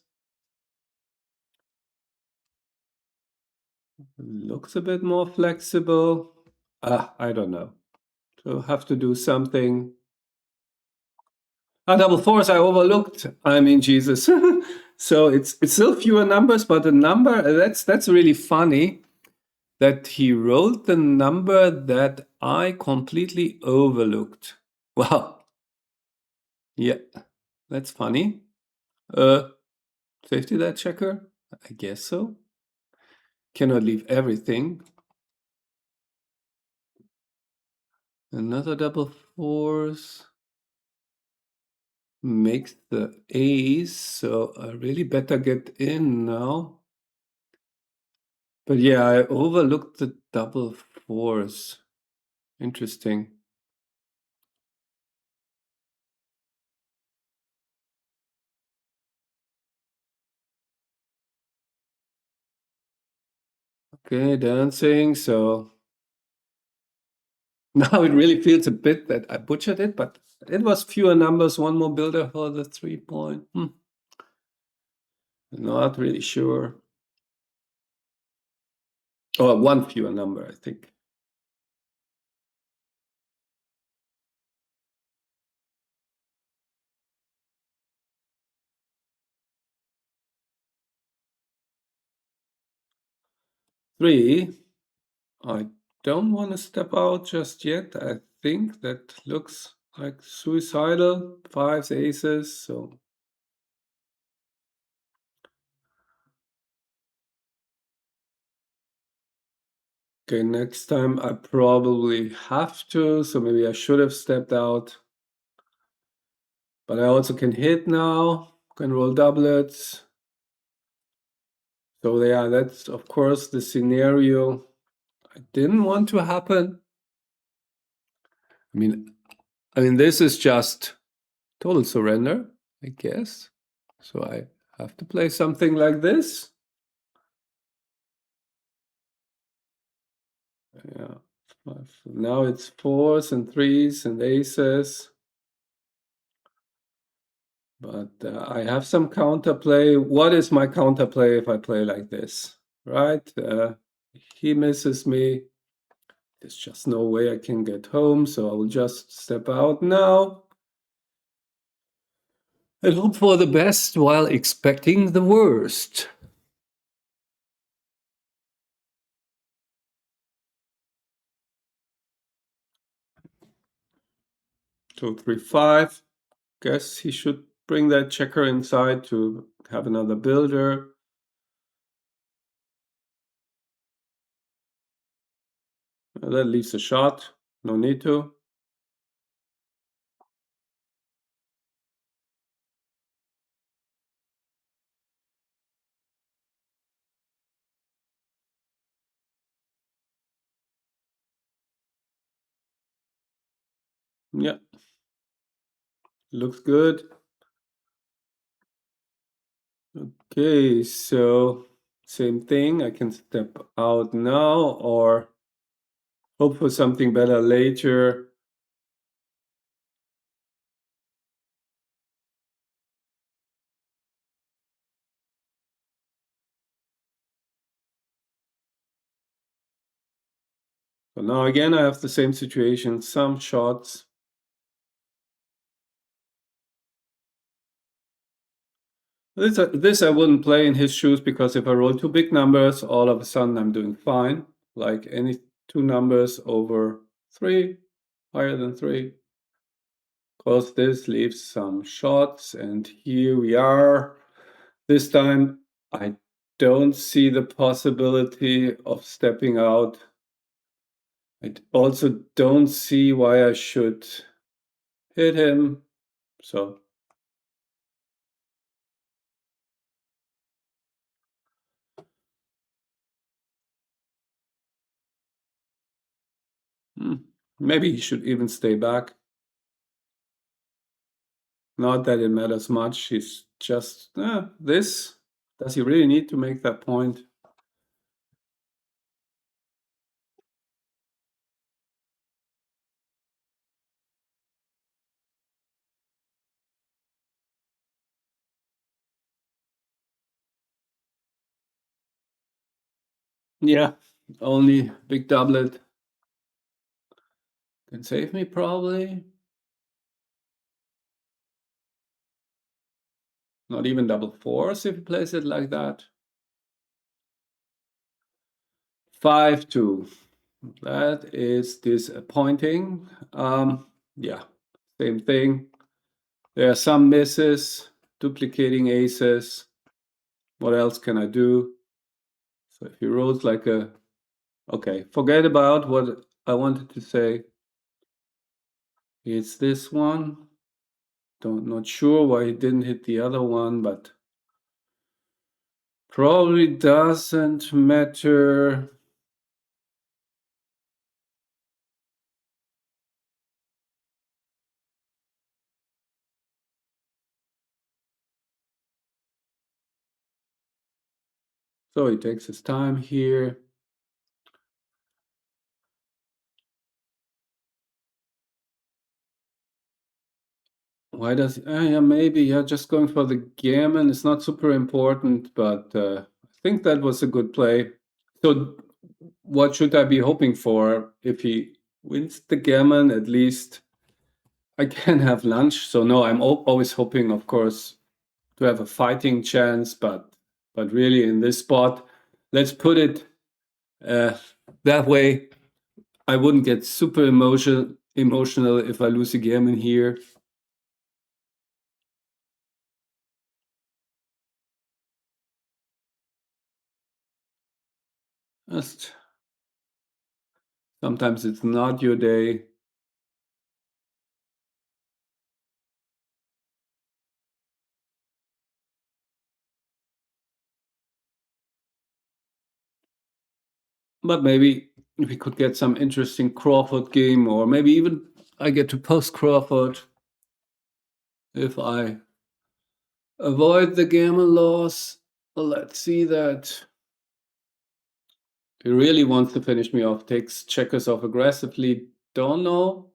Looks a bit more flexible. I don't know. So have to do something. Double fours I overlooked. I mean, Jesus. So it's still fewer numbers, but the number that's really funny that he rolled the number that I completely overlooked. Wow. Yeah, that's funny. Safety that checker? I guess so. Cannot leave everything. Another double fours makes the ace, so I really better get in now. But yeah, I overlooked the double fours. Interesting. Okay, dancing. So now it really feels a bit that I butchered it, but it was fewer numbers, one more builder for the 3-point. Not really sure. Or one fewer number, I think. Three. I don't want to step out just yet. I think that looks like suicidal. Fives, aces, so. Okay, next time I probably have to, so maybe I should have stepped out. But I also can hit now, can roll doublets. So yeah, that's of course the scenario I didn't want to happen. I mean, this is just total surrender, I guess. So I have to play something like this. Yeah. Now it's fours and threes and aces. But I have some counterplay. What is my counterplay if I play like this? Right? He misses me. There's just no way I can get home, so I will just step out now and hope for the best while expecting the worst. So 3, 5. Guess he should bring that checker inside to have another builder. That leaves a shot. No need to. Yeah. Looks good. Okay, so same thing. I can step out now or hope for something better later. So now again, I have the same situation, some shots. This I wouldn't play in his shoes, because if I roll two big numbers, all of a sudden I'm doing fine. Like any two numbers over 3, higher than 3. Because this leaves some shots, and here we are. This time I don't see the possibility of stepping out. I also don't see why I should hit him. So maybe he should even stay back. Not that it matters much. He's just this. Does he really need to make that point? Yeah, only big doublet can save me, probably. Not even double fours if he plays it like that. 5-2. That is disappointing. Yeah, same thing. There are some misses, duplicating aces. What else can I do? So if he rolls like a... Okay, forget about what I wanted to say. It's this one. Not sure why he didn't hit the other one, but probably doesn't matter. So he takes his time here. Why does... yeah, maybe, yeah, just going for the gammon is not super important, but I think that was a good play. So what should I be hoping for? If he wins the gammon, at least I can have lunch. So no, I'm always hoping, of course, to have a fighting chance, but really in this spot, let's put it that way. I wouldn't get super emotional if I lose a gammon here. Just sometimes it's not your day. But maybe we could get some interesting Crawford game, or maybe even I get to post Crawford if I avoid the gammon loss. Let's see that. He really wants to finish me off, takes checkers off aggressively. Don't know.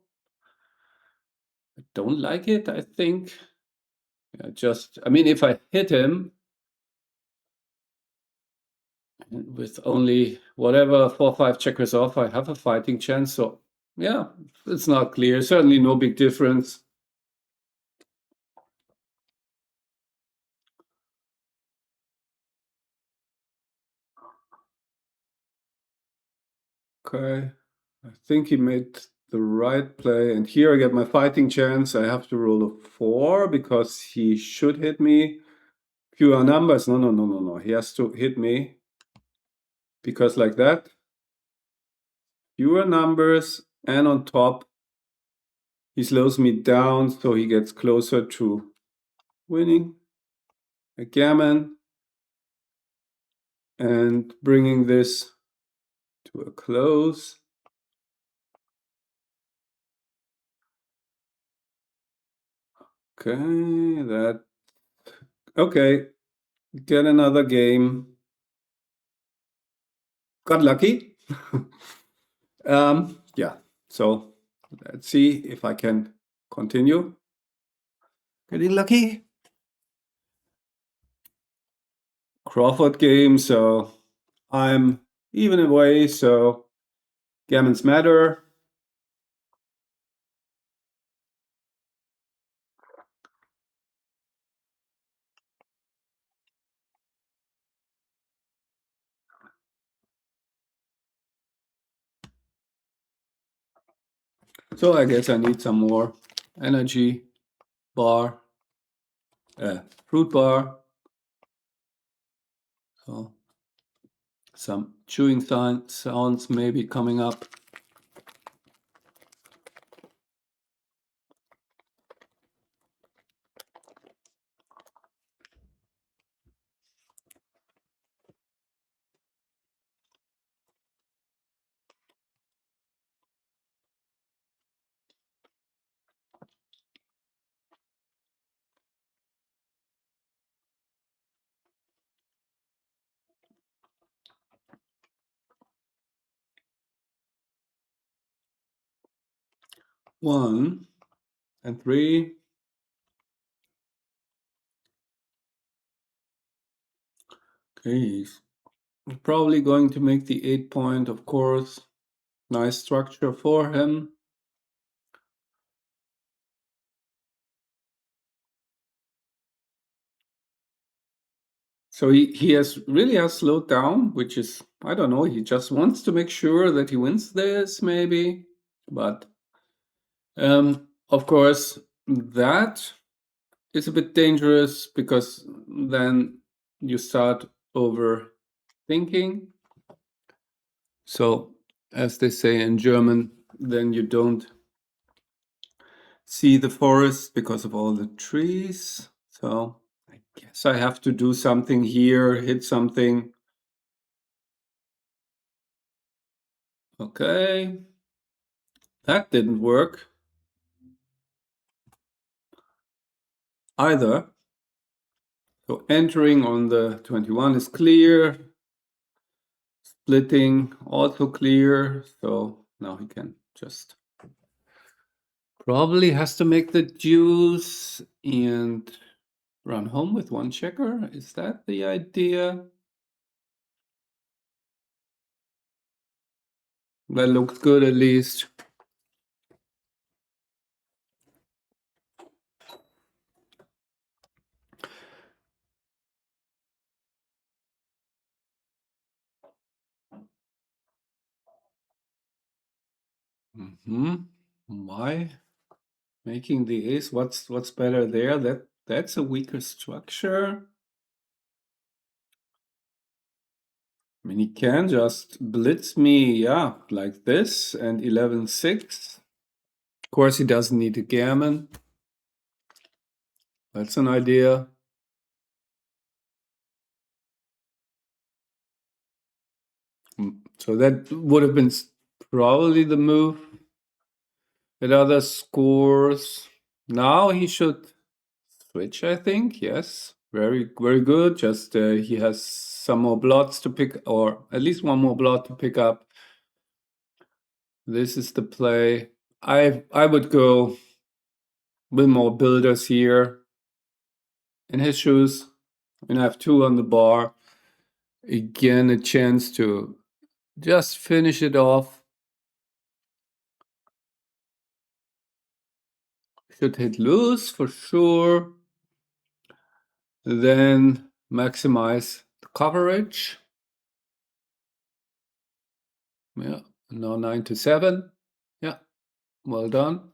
I don't like it, I think. Yeah, I mean, if I hit him with only whatever 4-5 checkers off, I have a fighting chance. So yeah, it's not clear. Certainly no big difference. Okay, I think he made the right play. And here I get my fighting chance. I have to roll a 4 because he should hit me. Fewer numbers. No, no, no, no, no. He has to hit me because like that. Fewer numbers, and on top, he slows me down, so he gets closer to winning a gammon and bringing this to a close. Okay, get another game. Got lucky. Yeah, so let's see if I can continue. Getting lucky. Crawford game, so I'm even away, so Gammons matter. So I guess I need some more energy bar, fruit bar. So some chewing sounds maybe coming up. One and three. Okay, he's probably going to make the 8-point, of course. Nice structure for him. So he has really has slowed down, which is, I don't know, he just wants to make sure that he wins this, maybe. But of course, that is a bit dangerous because then you start overthinking. So, as they say in German, then you don't see the forest because of all the trees. So, I guess I have to do something here, hit something. Okay, that didn't work either. So entering on the 21 is clear, splitting also clear. So now he can just probably has to make the deuce and run home with one checker. Is that the idea? That looks good at least. Why making the ace? What's better there? That's a weaker structure. I mean, he can just blitz me, yeah, like this and 11-6. Of course, he doesn't need a gammon. That's an idea. So that would have been probably the move. At other scores, now he should switch, I think. Yes, very, very good. Just he has some more blots to pick, or at least one more blot to pick up. This is the play. I would go with more builders here in his shoes. And I have two on the bar. Again, a chance to just finish it off. Should hit loose for sure. Then maximize the coverage. Yeah, now 9-7. Yeah, well done.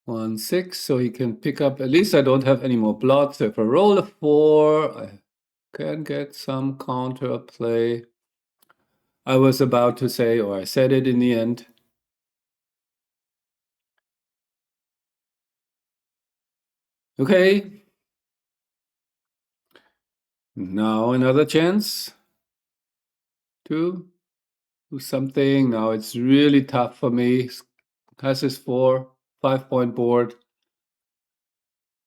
1-6, so he can pick up. At least I don't have any more blood. So if I roll a 4, I can get some counter play. I was about to say, or I said it in the end. Okay. Now another chance to do something. Now it's really tough for me. Has his 5-point board.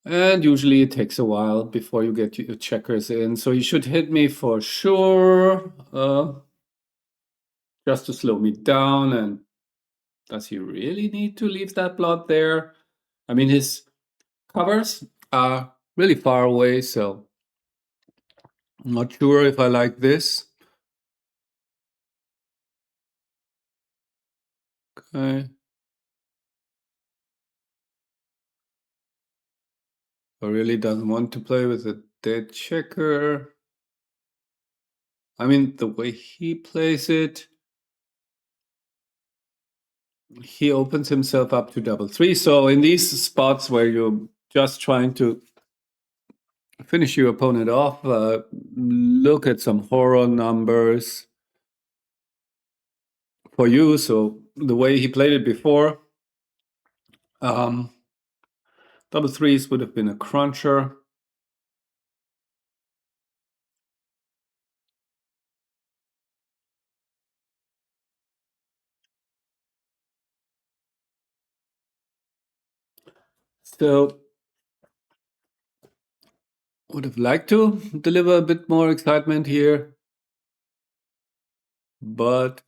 And usually it takes a while before you get your checkers in. So you should hit me for sure. Just to slow me down. And does he really need to leave that blot there? I mean, his covers are really far away, so I'm not sure if I like this. I really doesn't want to play with a dead checker. I mean, the way he plays it, he opens himself up to double three. So in these spots where you're just trying to finish your opponent off, look at some horror numbers for you. So the way he played it before, double threes would have been a cruncher. So would have liked to deliver a bit more excitement here, but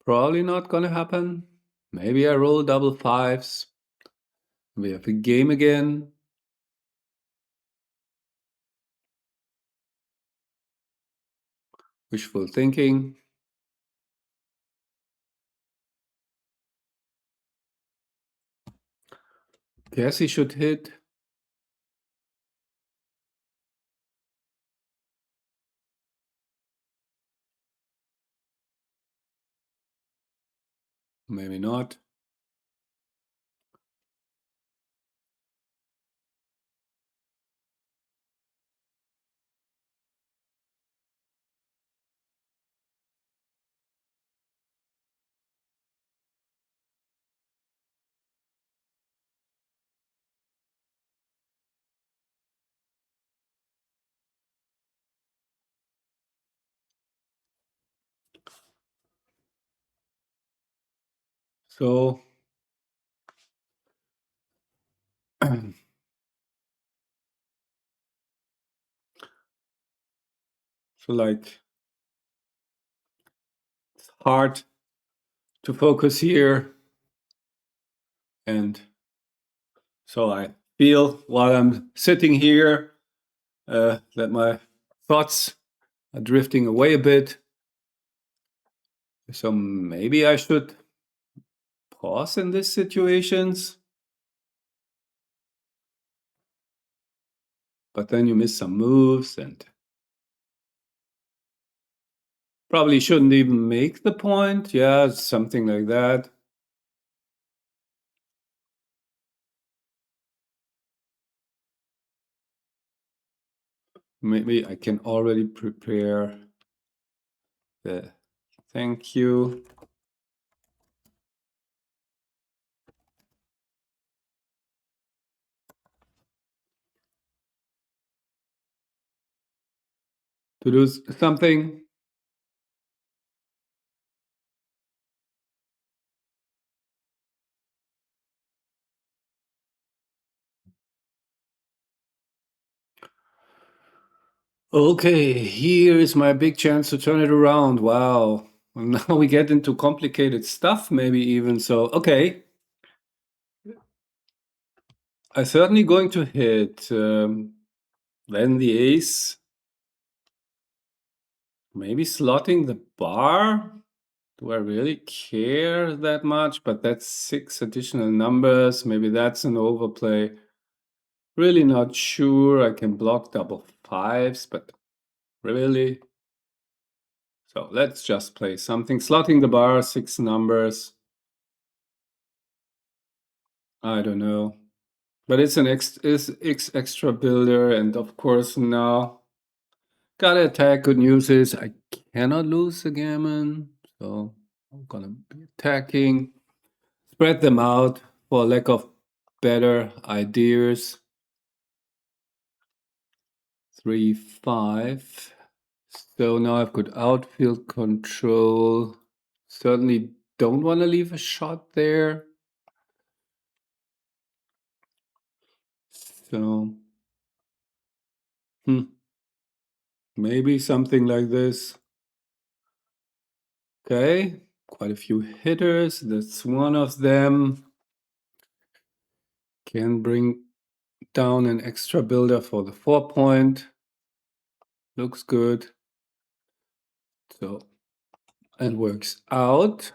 probably not gonna happen. Maybe I roll double fives. We have a game again. Wishful thinking. Guess he should hit. Maybe not. So like it's hard to focus here, and so I feel while I'm sitting here that my thoughts are drifting away a bit. So maybe I should pause in these situations, but then you miss some moves and probably shouldn't even make the point. Yeah, something like that. Maybe I can already prepare the thank you. To do something. Okay, here is my big chance to turn it around. Wow. Now we get into complicated stuff, maybe even. So, okay. I'm certainly going to hit. Then the ace. Maybe slotting the bar. Do I really care that much? But that's 6 additional numbers. Maybe that's an overplay. Really not sure. I can block double fives, but really? So let's just play something. Slotting the bar, 6 numbers. I don't know. But it's an extra builder, and of course now gotta attack. Good news is I cannot lose the gammon, so I'm gonna be attacking. Spread them out for lack of better ideas. 3, 5. So now I've got outfield control. Certainly don't want to leave a shot there. So, maybe something like this. Okay, quite a few hitters. That's one of them. Can bring down an extra builder for the 4 point. Looks good. So it works out.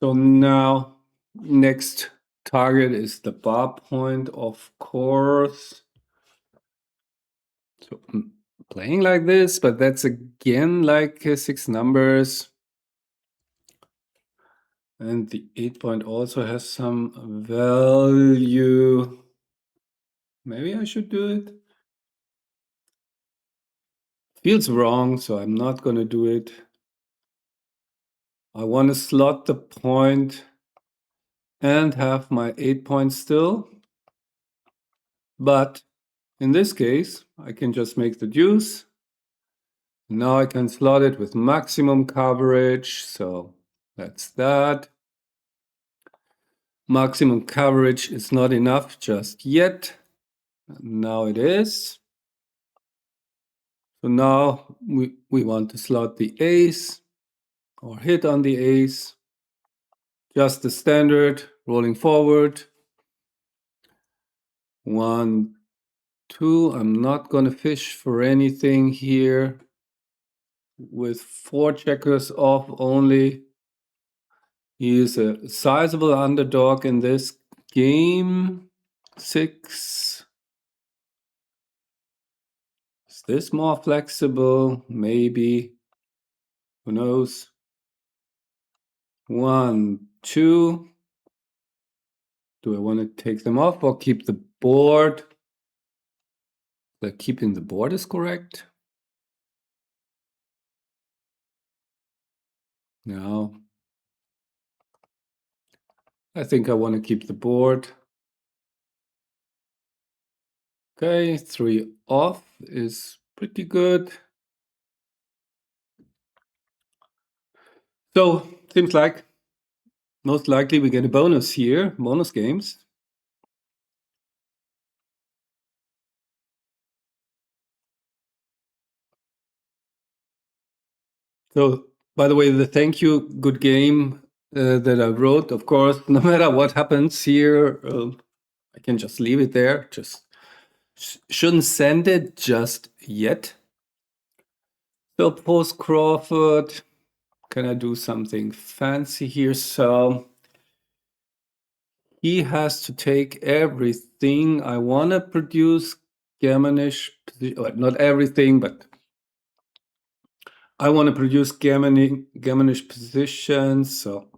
So now next target is the bar point, of course. So I'm playing like this, but that's again like 6 numbers. And the 8 point also has some value. Maybe I should do it. Feels wrong, so I'm not going to do it. I want to slot the point and have my 8 point still. But in this case, I can just make the deuce. Now I can slot it with maximum coverage. So that's that. Maximum coverage is not enough just yet. Now it is. So now we want to slot the ace or hit on the ace. Just the standard, rolling forward. 1, 2. I'm not going to fish for anything here. With 4 checkers off only. He is a sizable underdog in this game. 6. Is this more flexible? Maybe. Who knows? 1, 2. Do I want to take them off or keep the board? Keeping the board is correct. No. I think I want to keep the board. Okay, 3 off is pretty good. So, seems like most likely we get a bonus here, bonus games. So, by the way, the thank you, good game that I wrote, of course, no matter what happens here, I can just leave it there. Just shouldn't send it just yet. So, post Crawford, can I do something fancy here? So, he has to take everything. I want to produce Germanish, not everything, but I want to produce Germanish positions. So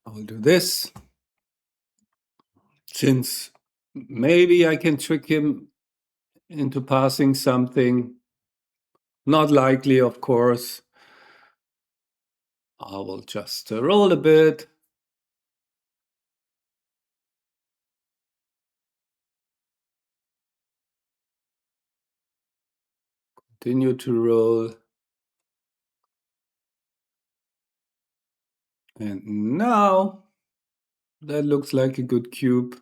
I will do this. Since maybe I can trick him into passing something. Not likely, of course. I will just roll a bit. Continue to roll. And now that looks like a good cube.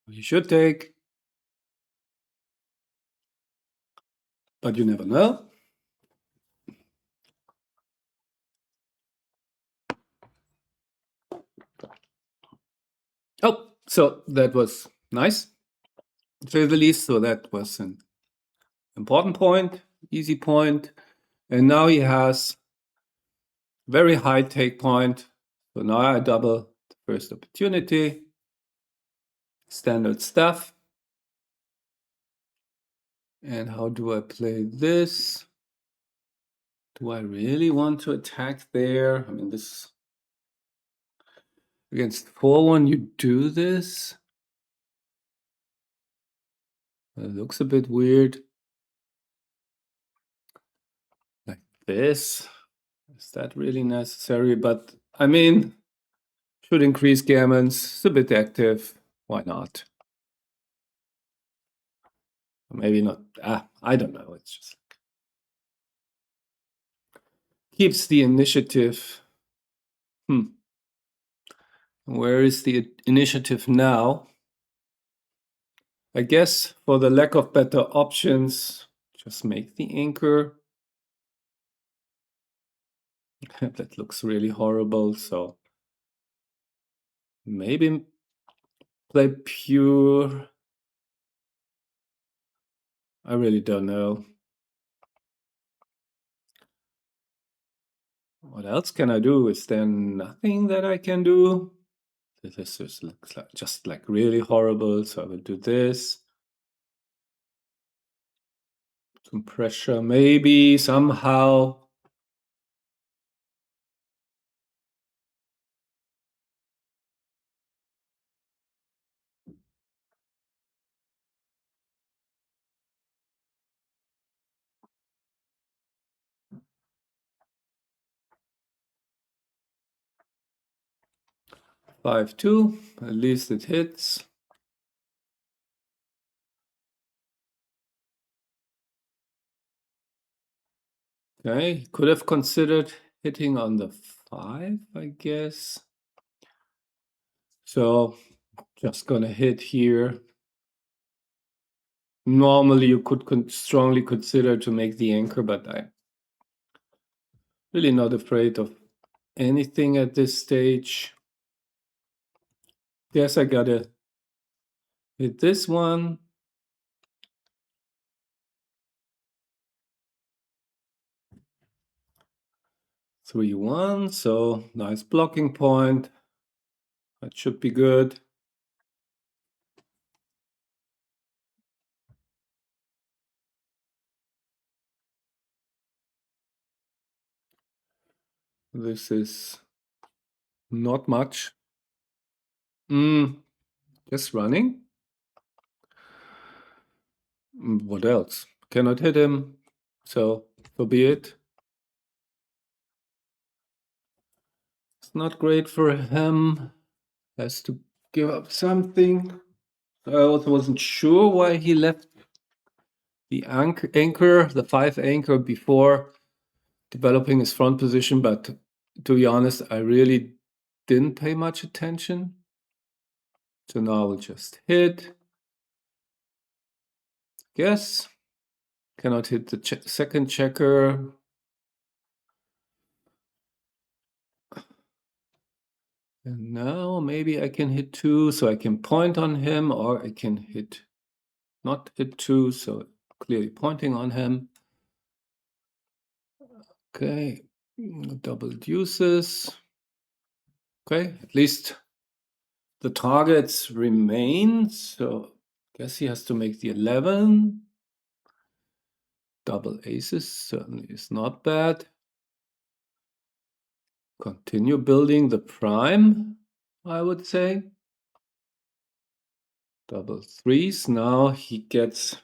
You should take. But you never know. Oh, so that was nice, to say the least. So that was an important point, easy point. And now he has very high take point. So now I double the first opportunity. Standard stuff. And how do I play this? Do I really want to attack there? I mean, this against 4-1, you do this. It looks a bit weird. Like this. Is that really necessary? But I mean, should increase gammons. It's a bit active. Why not? Maybe not. I don't know. It's just keeps the initiative. Where is the initiative now? I guess for the lack of better options, just make the anchor. That looks really horrible. So Maybe play pure. I really don't know. What else can I do? Is there nothing that I can do? This just looks like just like really horrible. So I will do this. Some pressure, maybe somehow. Five two. At least it hits. Okay, could have considered hitting on the 5, I guess. So just gonna hit here. Normally you could strongly consider to make the anchor, but I'm really not afraid of anything at this stage. Guess I gotta hit this one. Three one, so nice blocking point. That should be good. This is not much. Just running. What else? Cannot hit him, so be it. It's not great for him. Has to give up something. I also wasn't sure why he left the anchor, the 5 anchor before developing his front position, but to be honest, I really didn't pay much attention. So now we'll just hit. Yes. Cannot hit the second checker. And now maybe I can hit 2, so I can point on him, or I can not hit 2, so clearly pointing on him. Okay, double deuces. Okay, at least the targets remain, so I guess he has to make the 11. Double aces certainly is not bad. Continue building the prime, I would say. Double threes. Now he gets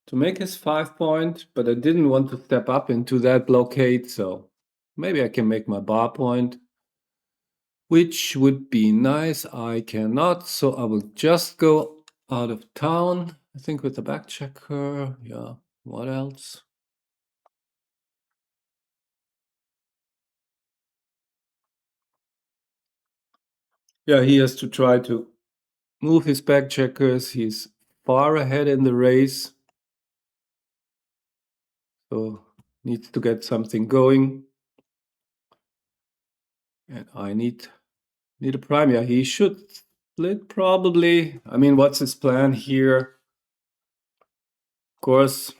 to make his 5 point, but I didn't want to step up into that blockade, so maybe I can make my bar point, which would be nice. I cannot, so I will just go out of town. I think with the back checker. Yeah, what else? Yeah, he has to try to move his back checkers. He's far ahead in the race, so needs to get something going. And I need a prime. Yeah, he should split probably. I mean, what's his plan here? Of course,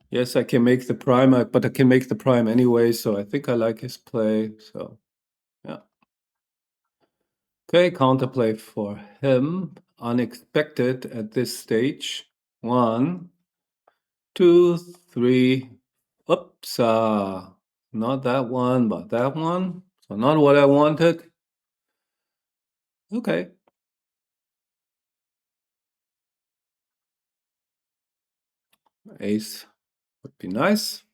yes, I can make the prime, but I can make the prime anyway, so I think I like his play. So, yeah. Okay, counterplay for him. Unexpected at this stage. 1, 2, 3. Oops, not that one, but that one. So not what I wanted. Okay. Ace would be nice.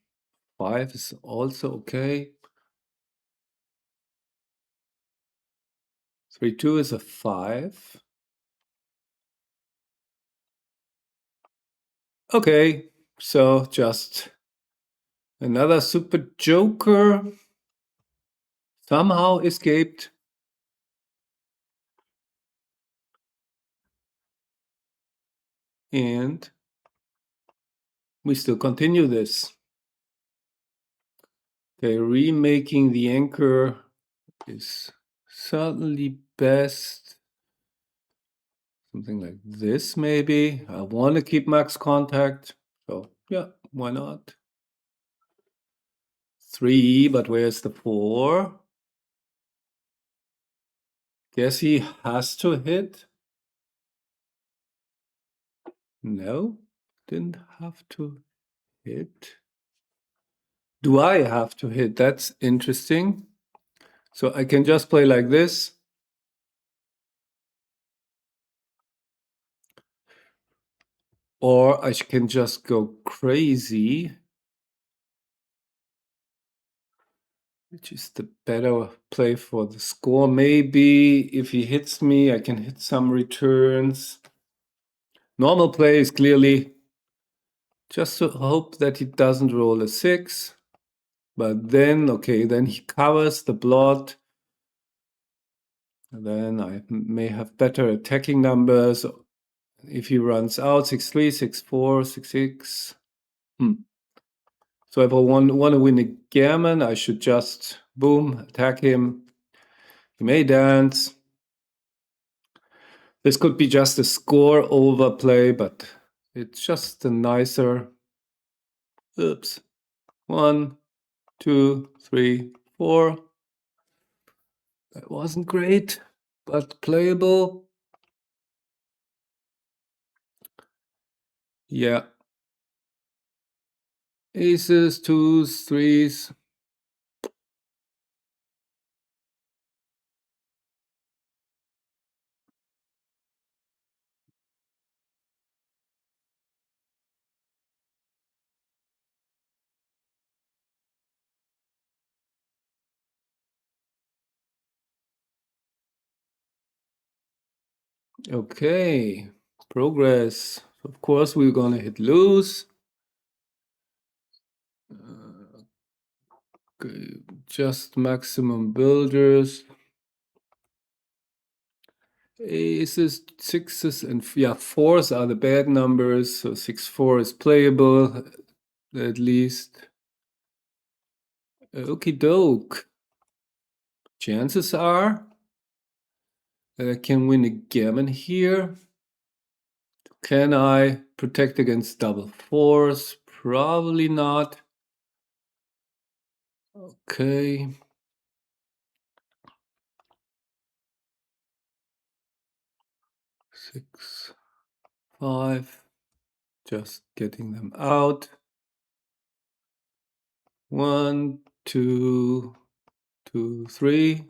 5 is also okay. 3 2 is a 5. Okay, so just another super joker somehow escaped. And we still continue this. Okay, remaking the anchor is certainly best something like this maybe. I want to keep max contact, so yeah, why not? 3, but where's the 4? Guess he has to hit. No, didn't have to hit. Do I have to hit? That's interesting. So I can just play like this. Or I can just go crazy. Which is the better play for the score. Maybe if he hits me, I can hit some returns. Normal play is clearly just to hope that he doesn't roll a 6. But then, okay, then he covers the blot. Then I may have better attacking numbers. If he runs out, 6-3, 6-4, 6-6. So if I want to win a gammon, I should just, boom, attack him. He may dance. This could be just a score overplay, but it's just a nicer. Oops. 1, 2, 3, 4. That wasn't great, but playable. Yeah. Aces, 2s, 3s. Okay, progress. Of course, we're gonna hit lose. Okay, just maximum builders. Aces, 6s, and yeah, 4s are the bad numbers. So 6-4 is playable, at least. Okie doke. Chances are that I can win a gammon here. Can I protect against double 4s? Probably not. Okay. 6, 5. Just getting them out. 1, 2, 2, 3,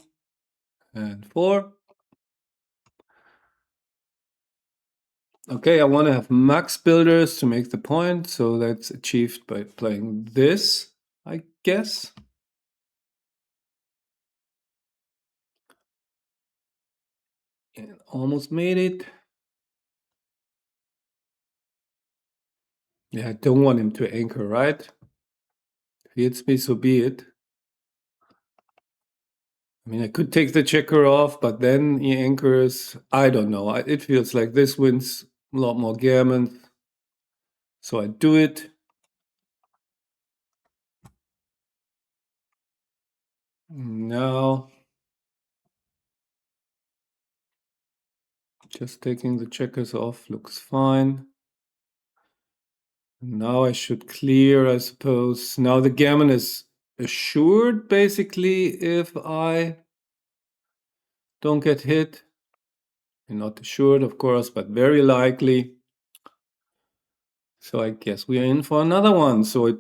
and 4. Okay, I want to have max builders to make the point, so that's achieved by playing this, I guess. And almost made it. Yeah, I don't want him to anchor, right? If he hits me, so be it. I mean, I could take the checker off, but then he anchors. I don't know. It feels like this wins a lot more gammons. So I do it. Now, just taking the checkers off looks fine. Now I should clear, I suppose. Now the gammon is assured, basically, if I don't get hit. And not assured, of course, but very likely. So I guess we are in for another one. So it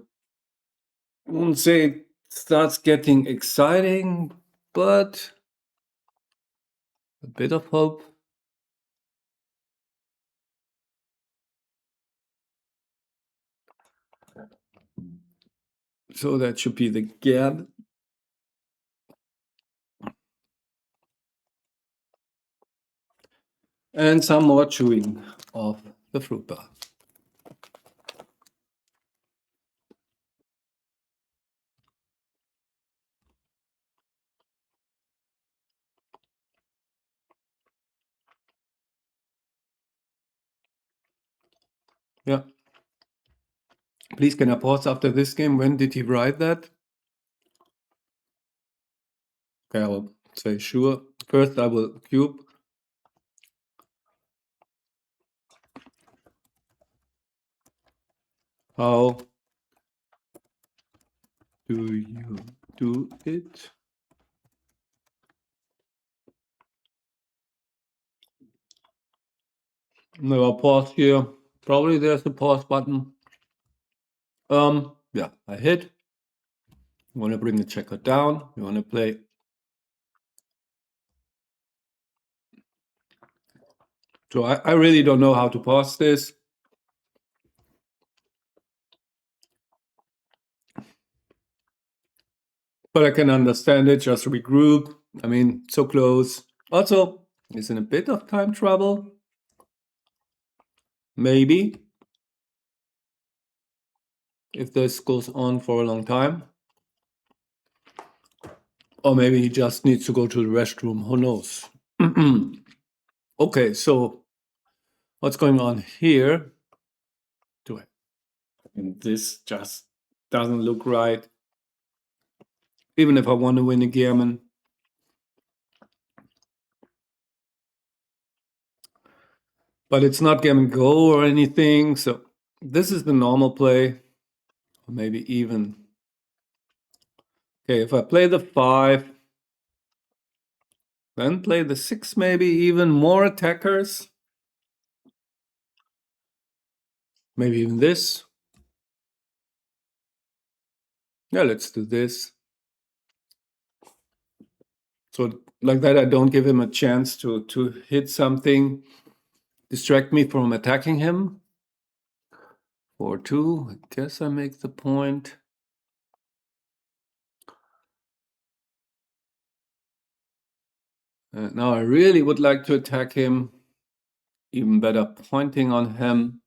won't say it starts getting exciting, but a bit of hope. So that should be the gammon. And some more chewing of the fruit bar. Yeah. Please, can I pause after this game? When did he write that? Okay, I will say sure. First, I will cube. How do you do it? No, I'll pause here. Probably there's a pause button. Yeah, I hit. You want to bring the checker down. You want to play. So I really don't know how to pause this. But I can understand it. Just regroup. I mean, so close. Also, he's in a bit of time trouble. Maybe. If this goes on for a long time. Or maybe he just needs to go to the restroom. Who knows? Okay, so what's going on here? And this just doesn't look right. Even if I want to win a gammon. But it's not gammon go or anything. So this is the normal play. Or maybe even. Okay, if I play the 5, then play the 6, maybe even more attackers. Maybe even this. Yeah, let's do this. So like that, I don't give him a chance to hit something, distract me from attacking him. 4-2, I guess I make the point. Now I really would like to attack him. Even better, pointing on him.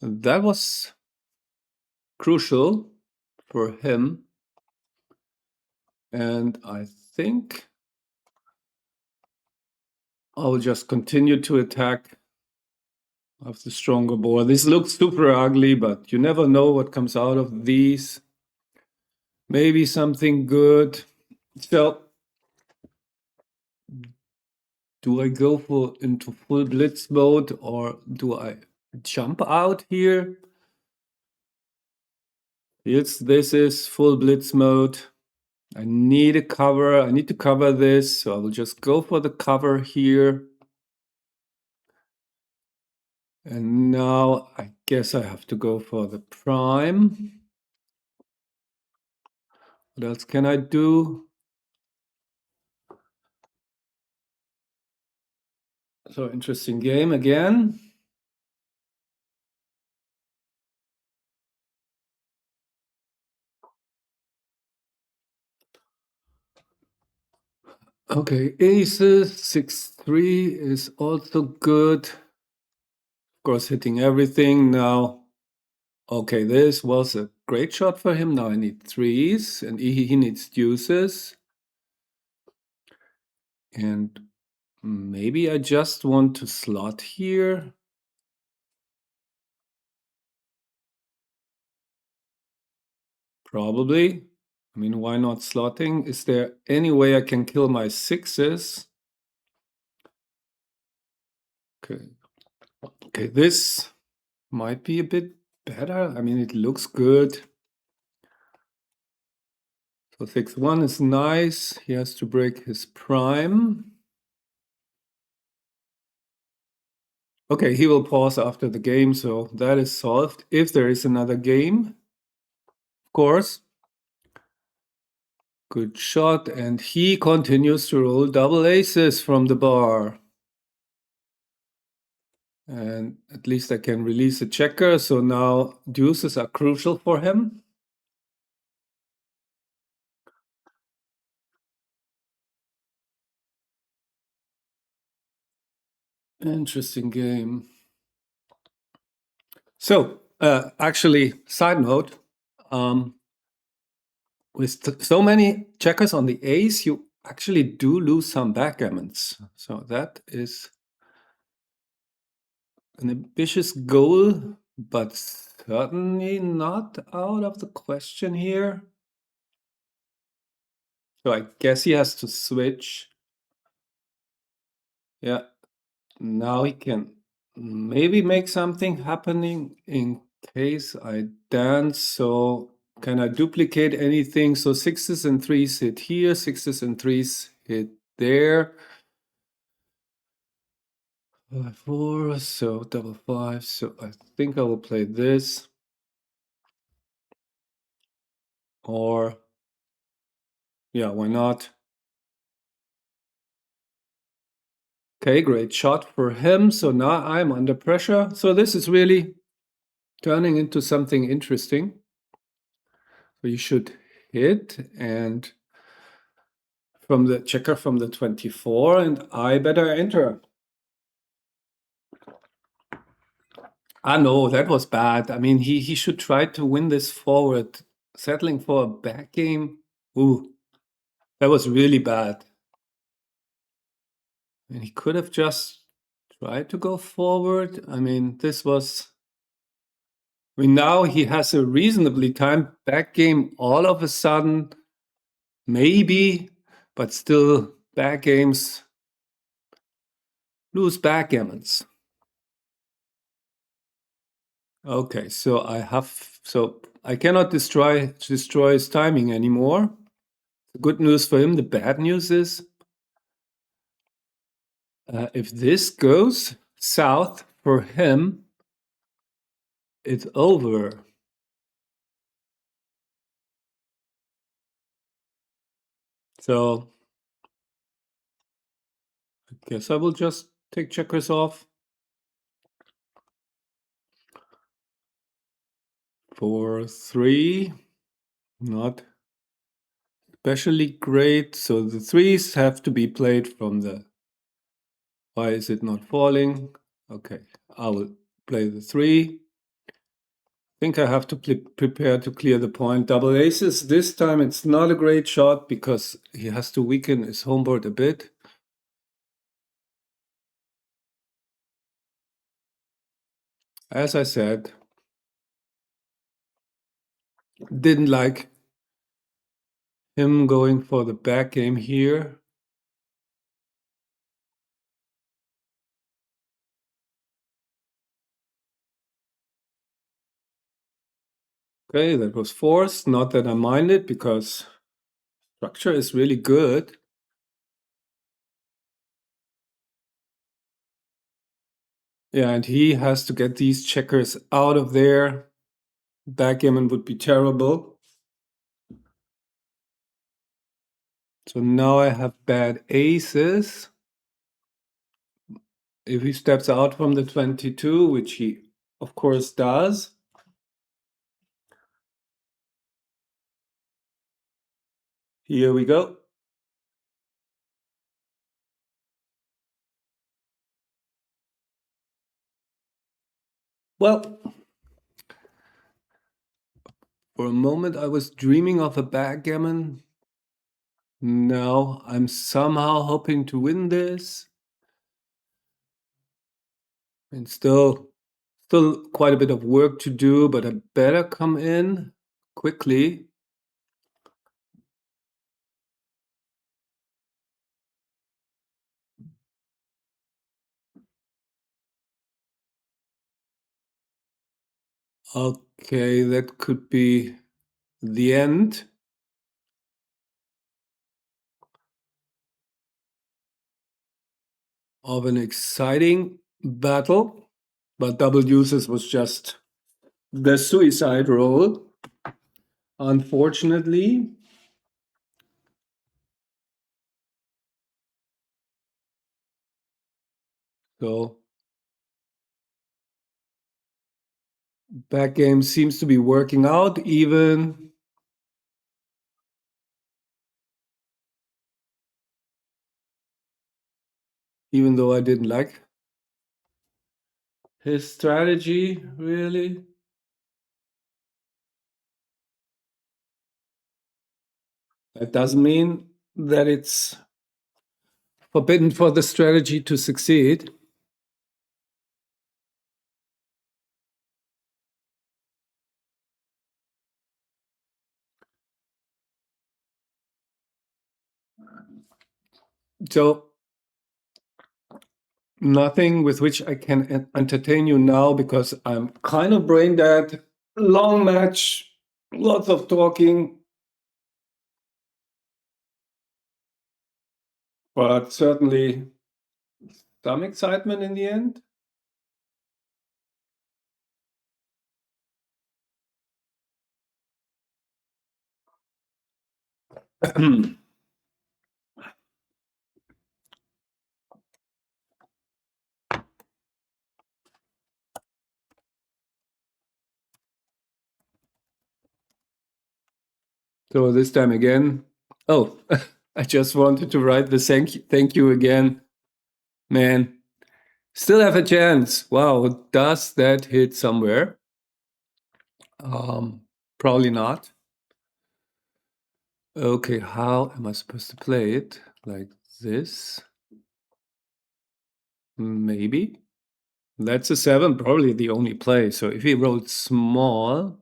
That was crucial for him. And I think I'll just continue to attack of the stronger board. This looks super ugly, but you never know what comes out of these. Maybe something good. So do I go into full blitz mode or do I jump out here? Yes, this is full blitz mode. I need a cover. I need to cover this, so I will just go for the cover here. And now I guess I have to go for the prime. What else can I do? So interesting game again. Okay, aces, 6-3 is also good. Of course, hitting everything now. Okay, this was a great shot for him. Now I need threes, and he needs deuces. And maybe I just want to slot here. Probably. I mean, why not slotting? Is there any way I can kill my sixes? Okay. Okay, this might be a bit better. I mean, it looks good. So 6-1 is nice. He has to break his prime. Okay, he will pause after the game, so that is solved. If there is another game, of course. Good shot, and he continues to roll double aces from the bar. And at least I can release a checker, so now deuces are crucial for him. Interesting game. So, actually, side note, with so many checkers on the ace, you actually do lose some backgammons. So that is an ambitious goal, but certainly not out of the question here. So I guess he has to switch. Yeah. Now he can maybe make something happening in case I dance. So can I duplicate anything? So sixes and threes hit here, sixes and threes hit there. 5, 4, so double 5. So I think I will play this. Or, yeah, why not? Okay, great shot for him. So now I'm under pressure. So this is really turning into something interesting. So you should hit and from the checker from the 24, and I better enter. Ah, no, that was bad. I mean, he should try to win this forward. Settling for a back game. Ooh, that was really bad. And he could have just tried to go forward. I mean, this was. I mean, now he has a reasonably timed back game all of a sudden, maybe, but still, back games lose backgammons. Okay, so I cannot destroy his timing anymore. The good news for him, the bad news is if this goes south for him, it's over. So I guess I will just take checkers off for 3. Not especially great. So the threes have to be played from the. Why is it not falling? Okay, I will play the 3. Think I have to prepare to clear the point. Double aces. This time it's not a great shot because he has to weaken his homeboard a bit. As I said, didn't like him going for the back game here. Okay, that was forced. Not that I mind it because structure is really good. Yeah, and he has to get these checkers out of there. Backgammon would be terrible. So now I have bad aces. If he steps out from the 22, which he of course does. Here we go. Well, for a moment I was dreaming of a backgammon. Now I'm somehow hoping to win this. And still quite a bit of work to do, but I better come in quickly. Okay, that could be the end of an exciting battle, but double deuces was just the suicide roll, unfortunately. So back game seems to be working out even though I didn't like his strategy really. That doesn't mean that it's forbidden for the strategy to succeed. So nothing with which I can entertain you now because I'm kind of brain dead. Long match, lots of talking, but certainly some excitement in the end. So this time again. Oh, I just wanted to write the thank you again. Man, still have a chance. Wow, does that hit somewhere? Probably not. Okay, how am I supposed to play it? Like this? Maybe. That's a 7, probably the only play. So if he wrote small,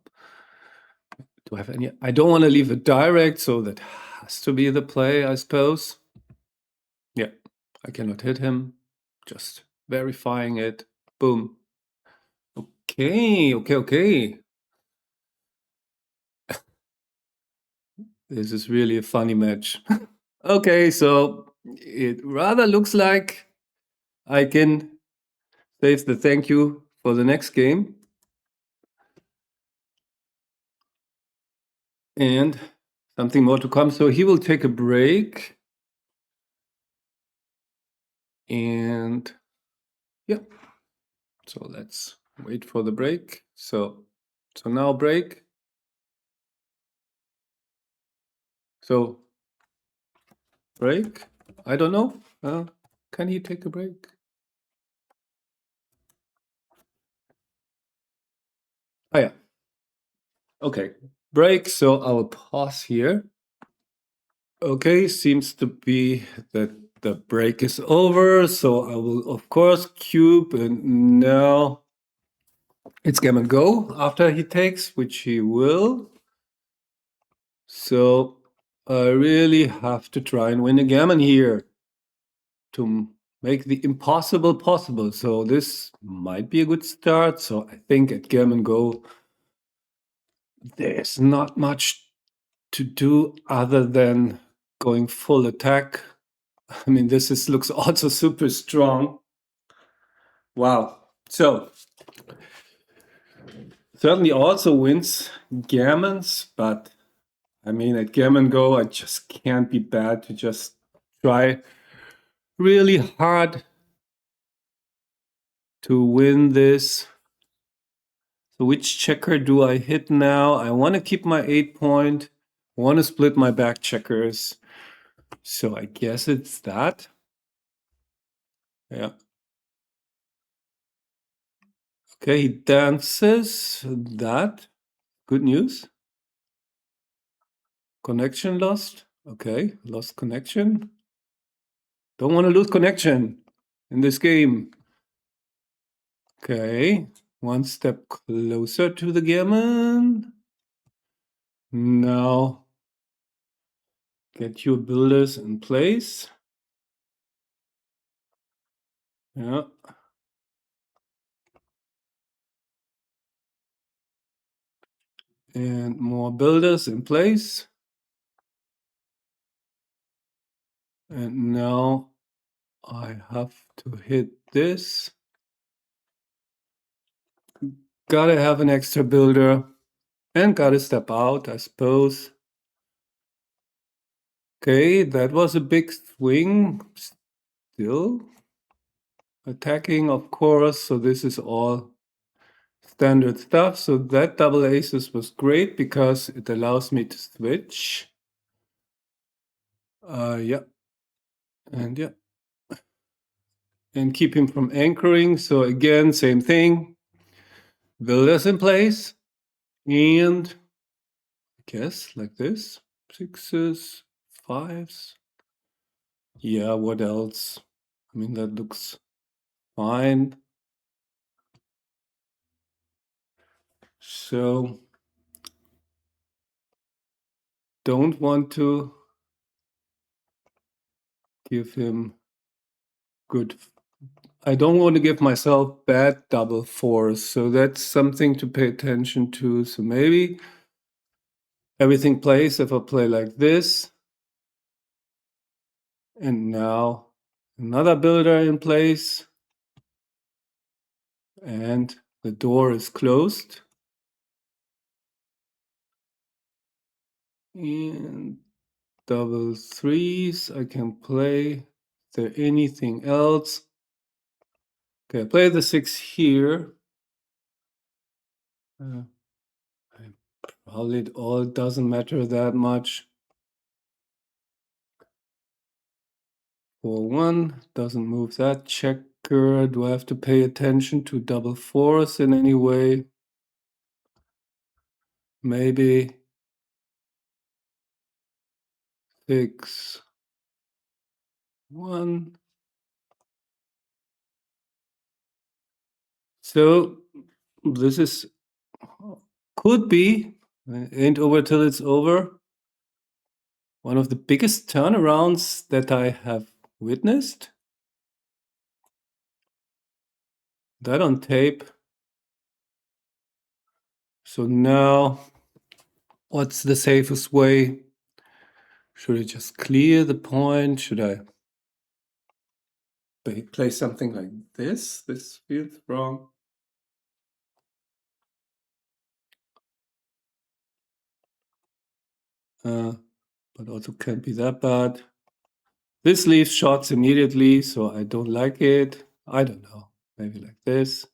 do I have any? I don't want to leave it direct, so that has to be the play, I suppose. Yeah, I cannot hit him. Just verifying it. Boom. Okay. This is really a funny match. Okay, so it rather looks like I can save the thank you for the next game. And something more to come. So he will take a break. And yeah, so let's wait for the break. So now break. So break. I don't know. Can he take a break? Oh yeah. Okay. Break. So I will pause here. Okay, seems to be that the break is over. So I will of course cube, and now it's gammon go after he takes, which he will. So I really have to try and win a gammon here to make the impossible possible. So this might be a good start. So I think at gammon go, there's not much to do other than going full attack. I mean, looks also super strong. Wow. So certainly also wins gammons, but I mean, at gammon go, I just can't be bad to just try really hard to win this. So which checker do I hit now? I want to keep my 8 point. I want to split my back checkers. So I guess it's that. Yeah. Okay, he dances. That. Good news. Connection lost. Okay, lost connection. Don't want to lose connection in this game. Okay, one step closer to the gammon. Now get your builders in place. Yeah. And more builders in place. And now I have to hit this. Gotta have an extra builder and gotta step out, I suppose. Okay, that was a big swing. Still attacking, of course. So this is all standard stuff. So that double aces was great because it allows me to switch. Yeah. And yeah. And keep him from anchoring. So again, same thing. Builders in place. And I guess like this. Sixes, fives. Yeah, what else? I mean, that looks fine. So don't want to give him good. I don't want to give myself bad double fours, so that's something to pay attention to. So maybe everything plays if I play like this. And now another builder in place. And the door is closed. And double threes I can play. Is there anything else? Okay, I play the 6 here. Probably it all doesn't matter that much. 4-1 doesn't move that checker. Do I have to pay attention to double fours in any way? Maybe 6-1. So this is could be, ain't over till it's over, one of the biggest turnarounds that I have witnessed. That on tape. So now, what's the safest way? Should I just clear the point? Should I play something like this? This feels wrong. But also can't be that bad. This leaves shots immediately, so I don't like it. I don't know. Maybe like this.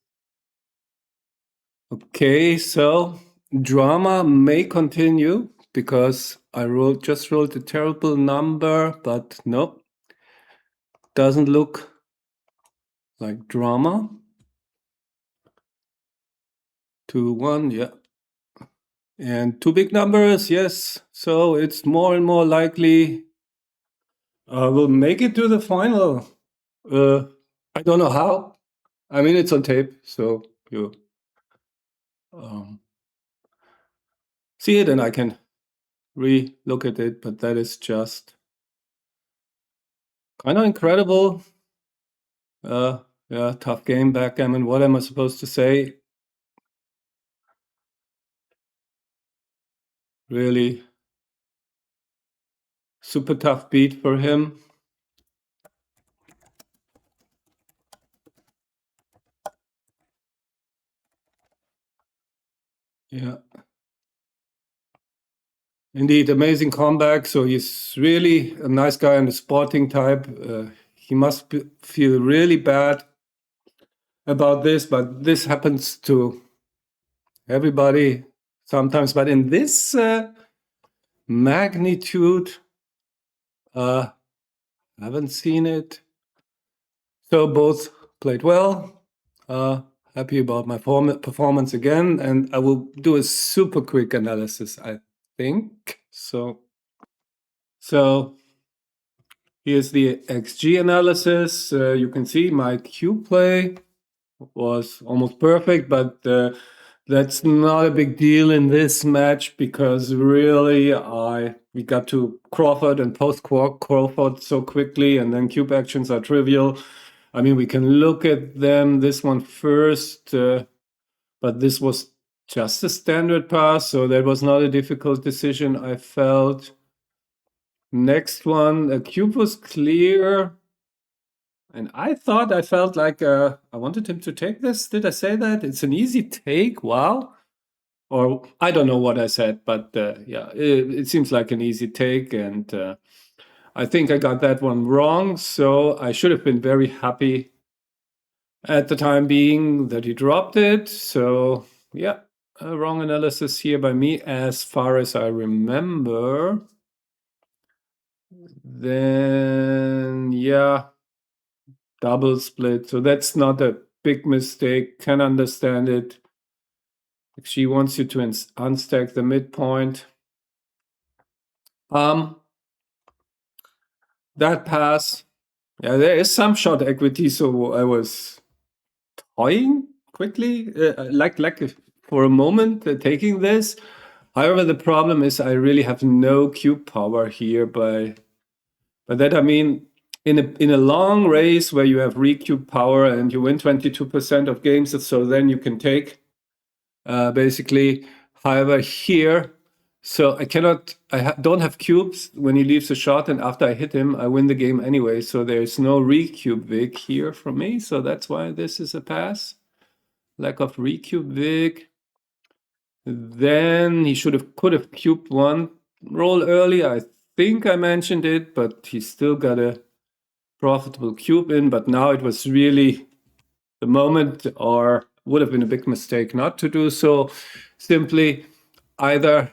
Okay, so drama may continue because I just rolled a terrible number, but nope. Doesn't look like drama. 2-1, yeah. And 2 big numbers, yes. So it's more and more likely we'll make it to the final. I don't know how. I mean, it's on tape, so you see it and I can re-look at it, but that is just kind of incredible. Yeah, tough game, backgammon. What am I supposed to say? Really super tough beat for him. Yeah. Indeed, amazing comeback. So he's really a nice guy and a sporting type. He must feel really bad about this, but this happens to everybody sometimes. But in this magnitude, haven't seen it. So both played well. Happy about my performance again, and I will do a super quick analysis, I think. So here's the XG analysis. You can see my Q play was almost perfect, but that's not a big deal in this match because really we got to Crawford and post Crawford so quickly, and then cube actions are trivial. I mean, we can look at them, this one first, but this was just a standard pass, so that was not a difficult decision, I felt. Next one, a cube was clear. And I felt like I wanted him to take this. Did I say that? It's an easy take. Wow. Or I don't know what I said, but yeah, it seems like an easy take. And I think I got that one wrong. So I should have been very happy at the time being that he dropped it. So yeah, a wrong analysis here by me as far as I remember. Then, yeah, double split. So that's not a big mistake. Can understand it. If she wants you to unstack the midpoint. That pass. Yeah, there is some shot equity, so I was toying quickly, like for a moment, taking this. However, the problem is I really have no cube power here. By that I mean in a long race where you have recube power and you win 22% of games, so then you can take basically. However, here, so I don't have cubes when he leaves a shot, and after I hit him, I win the game anyway. So there's no recube vig here for me. So that's why this is a pass. Lack of recube vig. Then he could have cubed one roll early. I think I mentioned it, but he still got a profitable cube in. But now it was really the moment, or would have been a big mistake not to do so. Simply either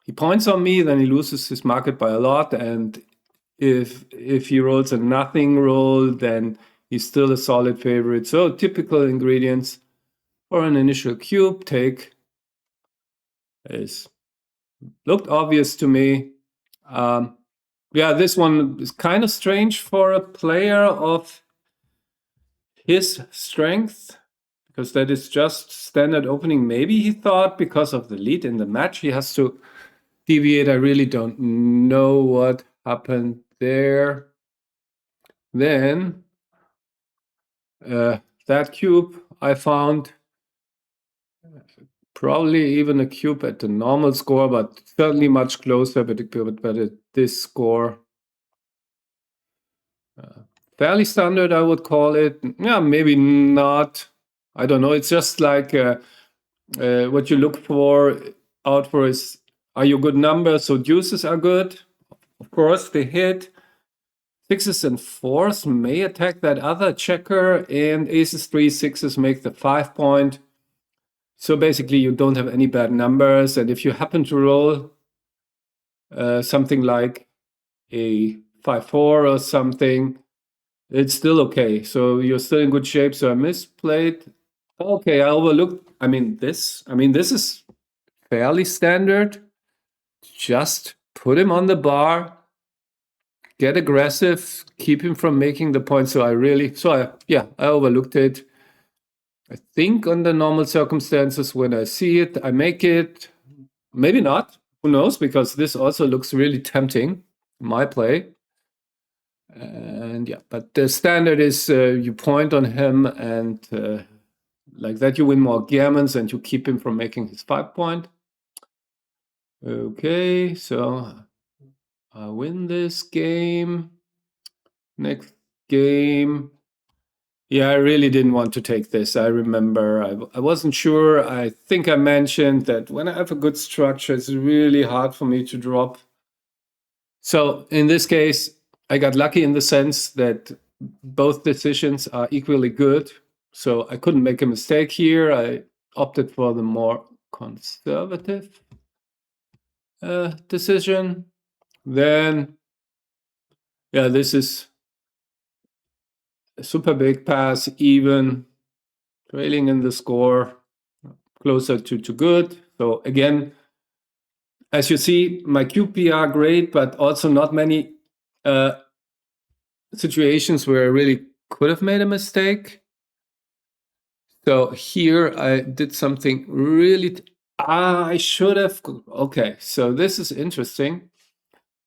he points on me, then he loses his market by a lot, and if he rolls a nothing roll, then he's still a solid favorite. So typical ingredients for an initial cube take looked obvious to me. Yeah, this one is kind of strange for a player of his strength, because that is just standard opening. Maybe he thought because of the lead in the match he has to deviate. I really don't know what happened there. Then that cube I found, probably even a cube at the normal score, but certainly much closer. But at this score, fairly standard, I would call it. Yeah, maybe not. I don't know. It's just like what you look out for is, are you good numbers? So deuces are good. Of course, they hit. Sixes and fours may attack that other checker, and aces, threes, sixes make the 5 point. So basically, you don't have any bad numbers. And if you happen to roll something like a 5-4 or something, it's still okay. So you're still in good shape. So I misplayed. Okay, I overlooked. This is fairly standard. Just put him on the bar, get aggressive, keep him from making the point. So I overlooked it. I think under normal circumstances, when I see it, I make it. Maybe not. Who knows? Because this also looks really tempting, my play. And yeah, but the standard is you point on him, and like that you win more gammons and you keep him from making his 5 point. Okay, so I win this game. Next game. Yeah, I really didn't want to take this. I remember I wasn't sure. I think I mentioned that when I have a good structure, it's really hard for me to drop. So in this case, I got lucky in the sense that both decisions are equally good. So I couldn't make a mistake here. I opted for the more conservative decision. Then, yeah, this is a super big pass, even trailing in the score, closer to good. So again, as you see, my QP are great, but also not many situations where I really could have made a mistake. So here I did something really. I should have. Okay, so this is interesting.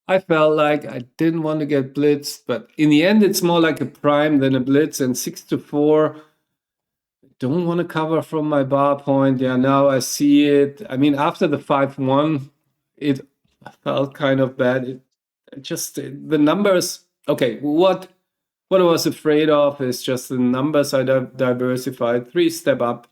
I felt like I didn't want to get blitzed, but in the end, it's more like a prime than a blitz. And 6-4, don't want to cover from my bar point. Yeah, now I see it. After the 5-1, it felt kind of bad. It just the numbers. Okay, what I was afraid of is just the numbers I diversified. 3-step up.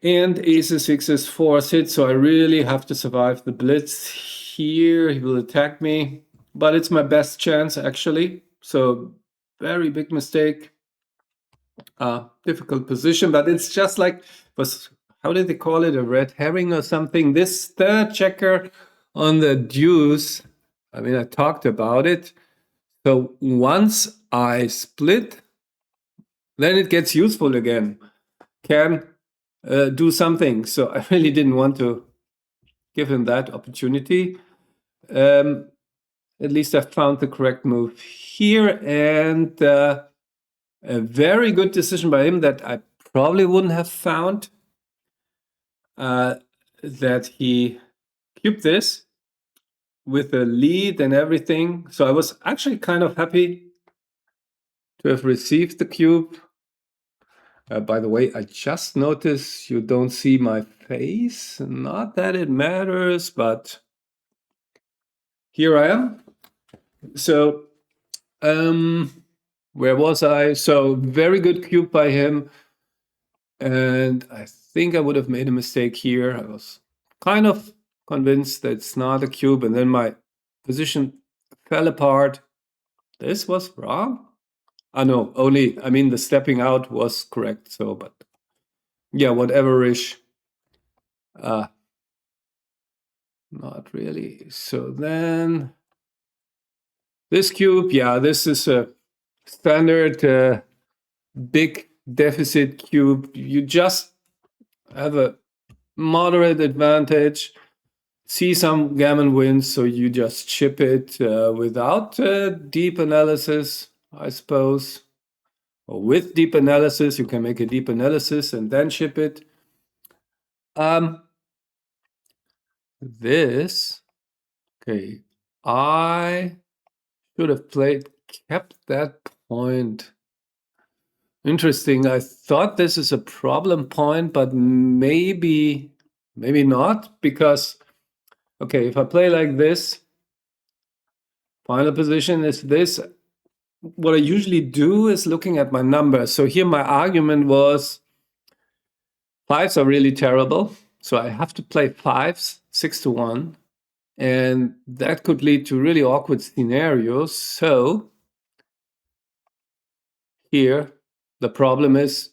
And aces, sixes, fours hit, so I really have to survive the blitz here. He will attack me, but it's my best chance, actually. So very big mistake. Difficult position, but it's just like, how did they call it, a red herring or something? This third checker on the deuce, I talked about it. So once I split, then it gets useful again. Can do something. So I really didn't want to give him that opportunity. At least I found the correct move here, and a very good decision by him that I probably wouldn't have found, that he cubed this with a lead and everything. So I was actually kind of happy to have received the cube. By the way, I just noticed you don't see my face. Not that it matters, but here I am. So, where was I? So, very good cube by him. And I think I would have made a mistake here. I was kind of convinced that it's not a cube, and then my position fell apart. This was wrong. No, I mean, the stepping out was correct. So, but yeah, whatever-ish. Not really. So then this cube, yeah, this is a standard big deficit cube. You just have a moderate advantage, see some gammon wins, so you just chip it without deep analysis, I suppose. Or with deep analysis, you can make a deep analysis and then chip it. This, okay, I should have kept that point. Interesting. I thought this is a problem point, but maybe not, because, okay, if I play like this, final position is this. What I usually do is looking at my numbers. So here my argument was fives are really terrible. So I have to play fives, 6-1. And that could lead to really awkward scenarios. So here, the problem is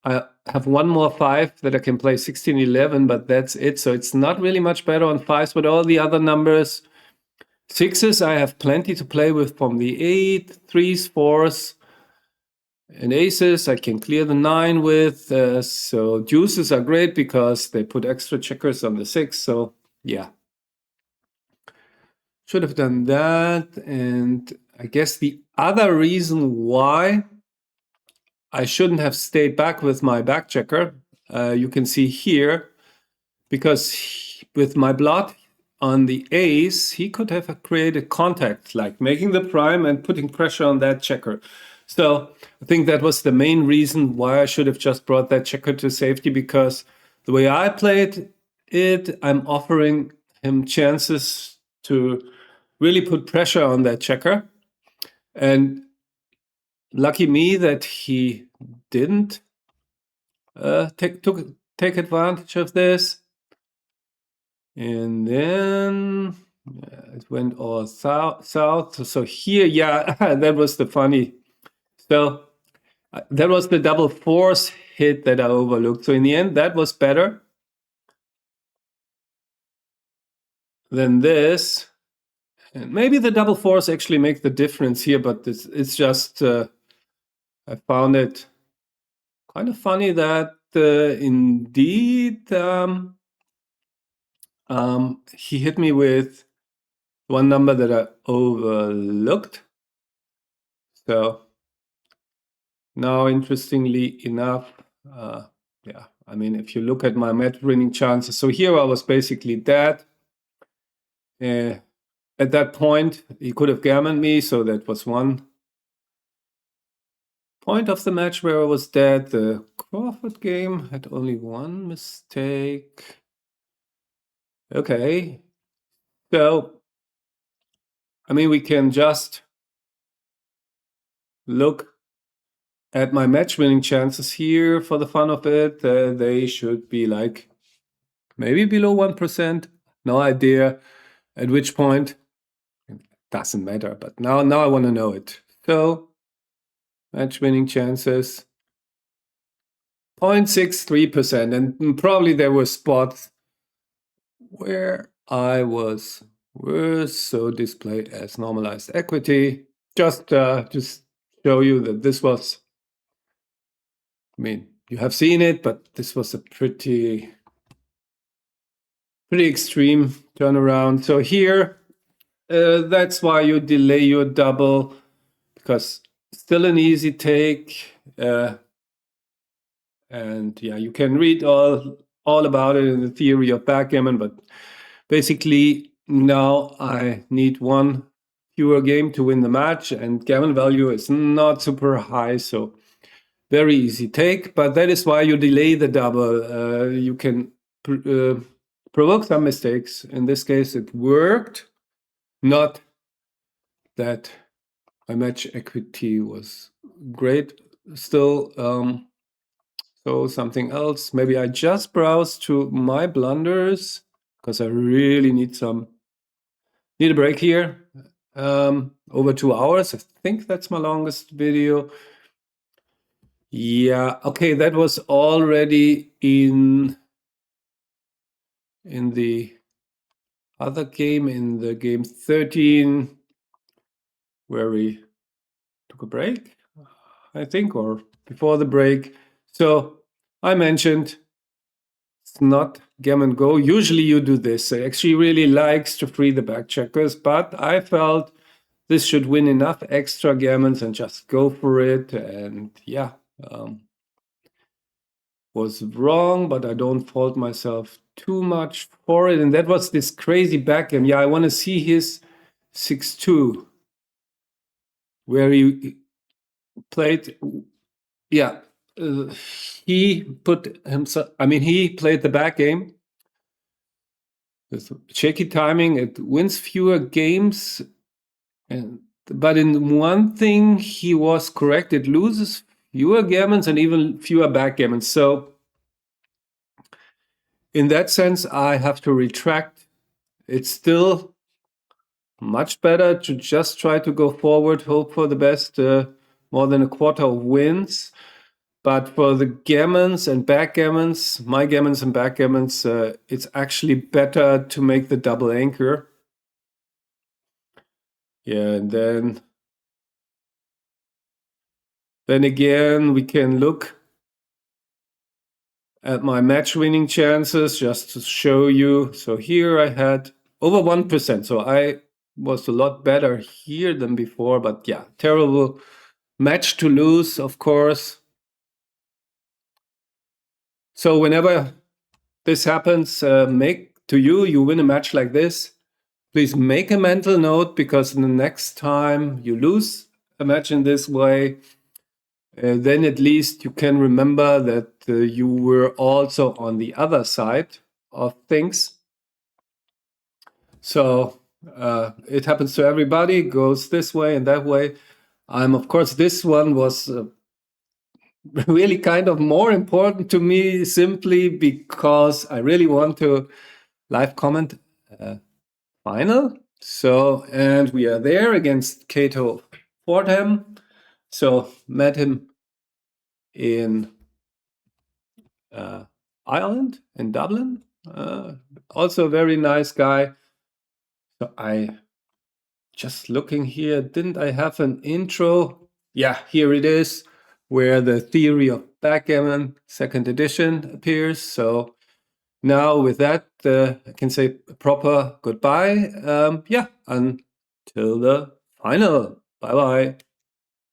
I have one more five that I can play 16-11, but that's it. So it's not really much better on fives, but all the other numbers, sixes, I have plenty to play with from the 8, threes, fours, and aces. I can clear the 9 with. So deuces are great because they put extra checkers on the 6. So yeah, should have done that. And I guess the other reason why I shouldn't have stayed back with my back checker, you can see here, because with my blot on the ace, he could have created contact, like making the prime and putting pressure on that checker. So I think that was the main reason why I should have just brought that checker to safety, because the way I played it, I'm offering him chances to really put pressure on that checker. And lucky me that he didn't take advantage of this. And then it went all south. So here, yeah, that was the funny. So that was the double fours hit that I overlooked. So in the end, that was better than this. And maybe the double fours actually make the difference here, but it's just, I found it kind of funny that indeed he hit me with one number that I overlooked. So now, interestingly enough, yeah, I mean, if you look at my match winning chances, so here I was basically dead. At that point, he could have gammoned me, so that was one point of the match where I was dead. The Crawford game had only one mistake. Okay, so, I mean, we can just look at my match winning chances here for the fun of it. They should be like maybe below 1%. No idea at which point. It doesn't matter, but now I want to know it. So, match winning chances 0.63%. And probably there were spots where I was worse, so displayed as normalized equity. Just show you that this was, I mean, you have seen it, but this was a pretty extreme turnaround. So here, that's why you delay your double, because still an easy take. And yeah, you can read all about it in the theory of backgammon, but basically now I need one fewer game to win the match, and gammon value is not super high, so very easy take. But that is why you delay the double. You can provoke some mistakes. In this case, it worked. Not that my match equity was great. Still, so something else. Maybe I just browse to my blunders because I really need a break here. Over 2 hours. I think that's my longest video. Yeah, okay, that was already in the other game, in the game 13, where we took a break, I think, or before the break. So I mentioned it's not gammon go. Usually you do this. It actually really likes to free the back checkers, but I felt this should win enough extra gammons and just go for it. And yeah, was wrong, but I don't fault myself too much for it. And that was this crazy backgammon. Yeah, I want to see his 6-2, where he played. Yeah, he put himself. I mean, he played the back game with shaky timing. It wins fewer games, but in one thing he was correct. It loses fewer gammons and even fewer backgammons. So in that sense, I have to retract. It's still much better to just try to go forward, hope for the best, more than a quarter of wins. But for the gammons and backgammons, my gammons and backgammons, it's actually better to make the double anchor. Yeah, and then again, we can look at my match winning chances just to show you. So here I had over 1%. So I was a lot better here than before, but yeah, terrible match to lose, of course. So whenever this happens, you win a match like this, please make a mental note, because the next time you lose a match in this way, then at least you can remember that you were also on the other side of things. So it happens to everybody, goes this way and that way. Of course, this one was really kind of more important to me, simply because I really want to live comment final. So, and we are there against Cato Fordham. So met him in Ireland, in Dublin. Also a very nice guy. So I just looking here, didn't I have an intro? Yeah, here it is, where the theory of backgammon second edition appears. So now with that, I can say a proper goodbye. Yeah, until the final. Bye-bye.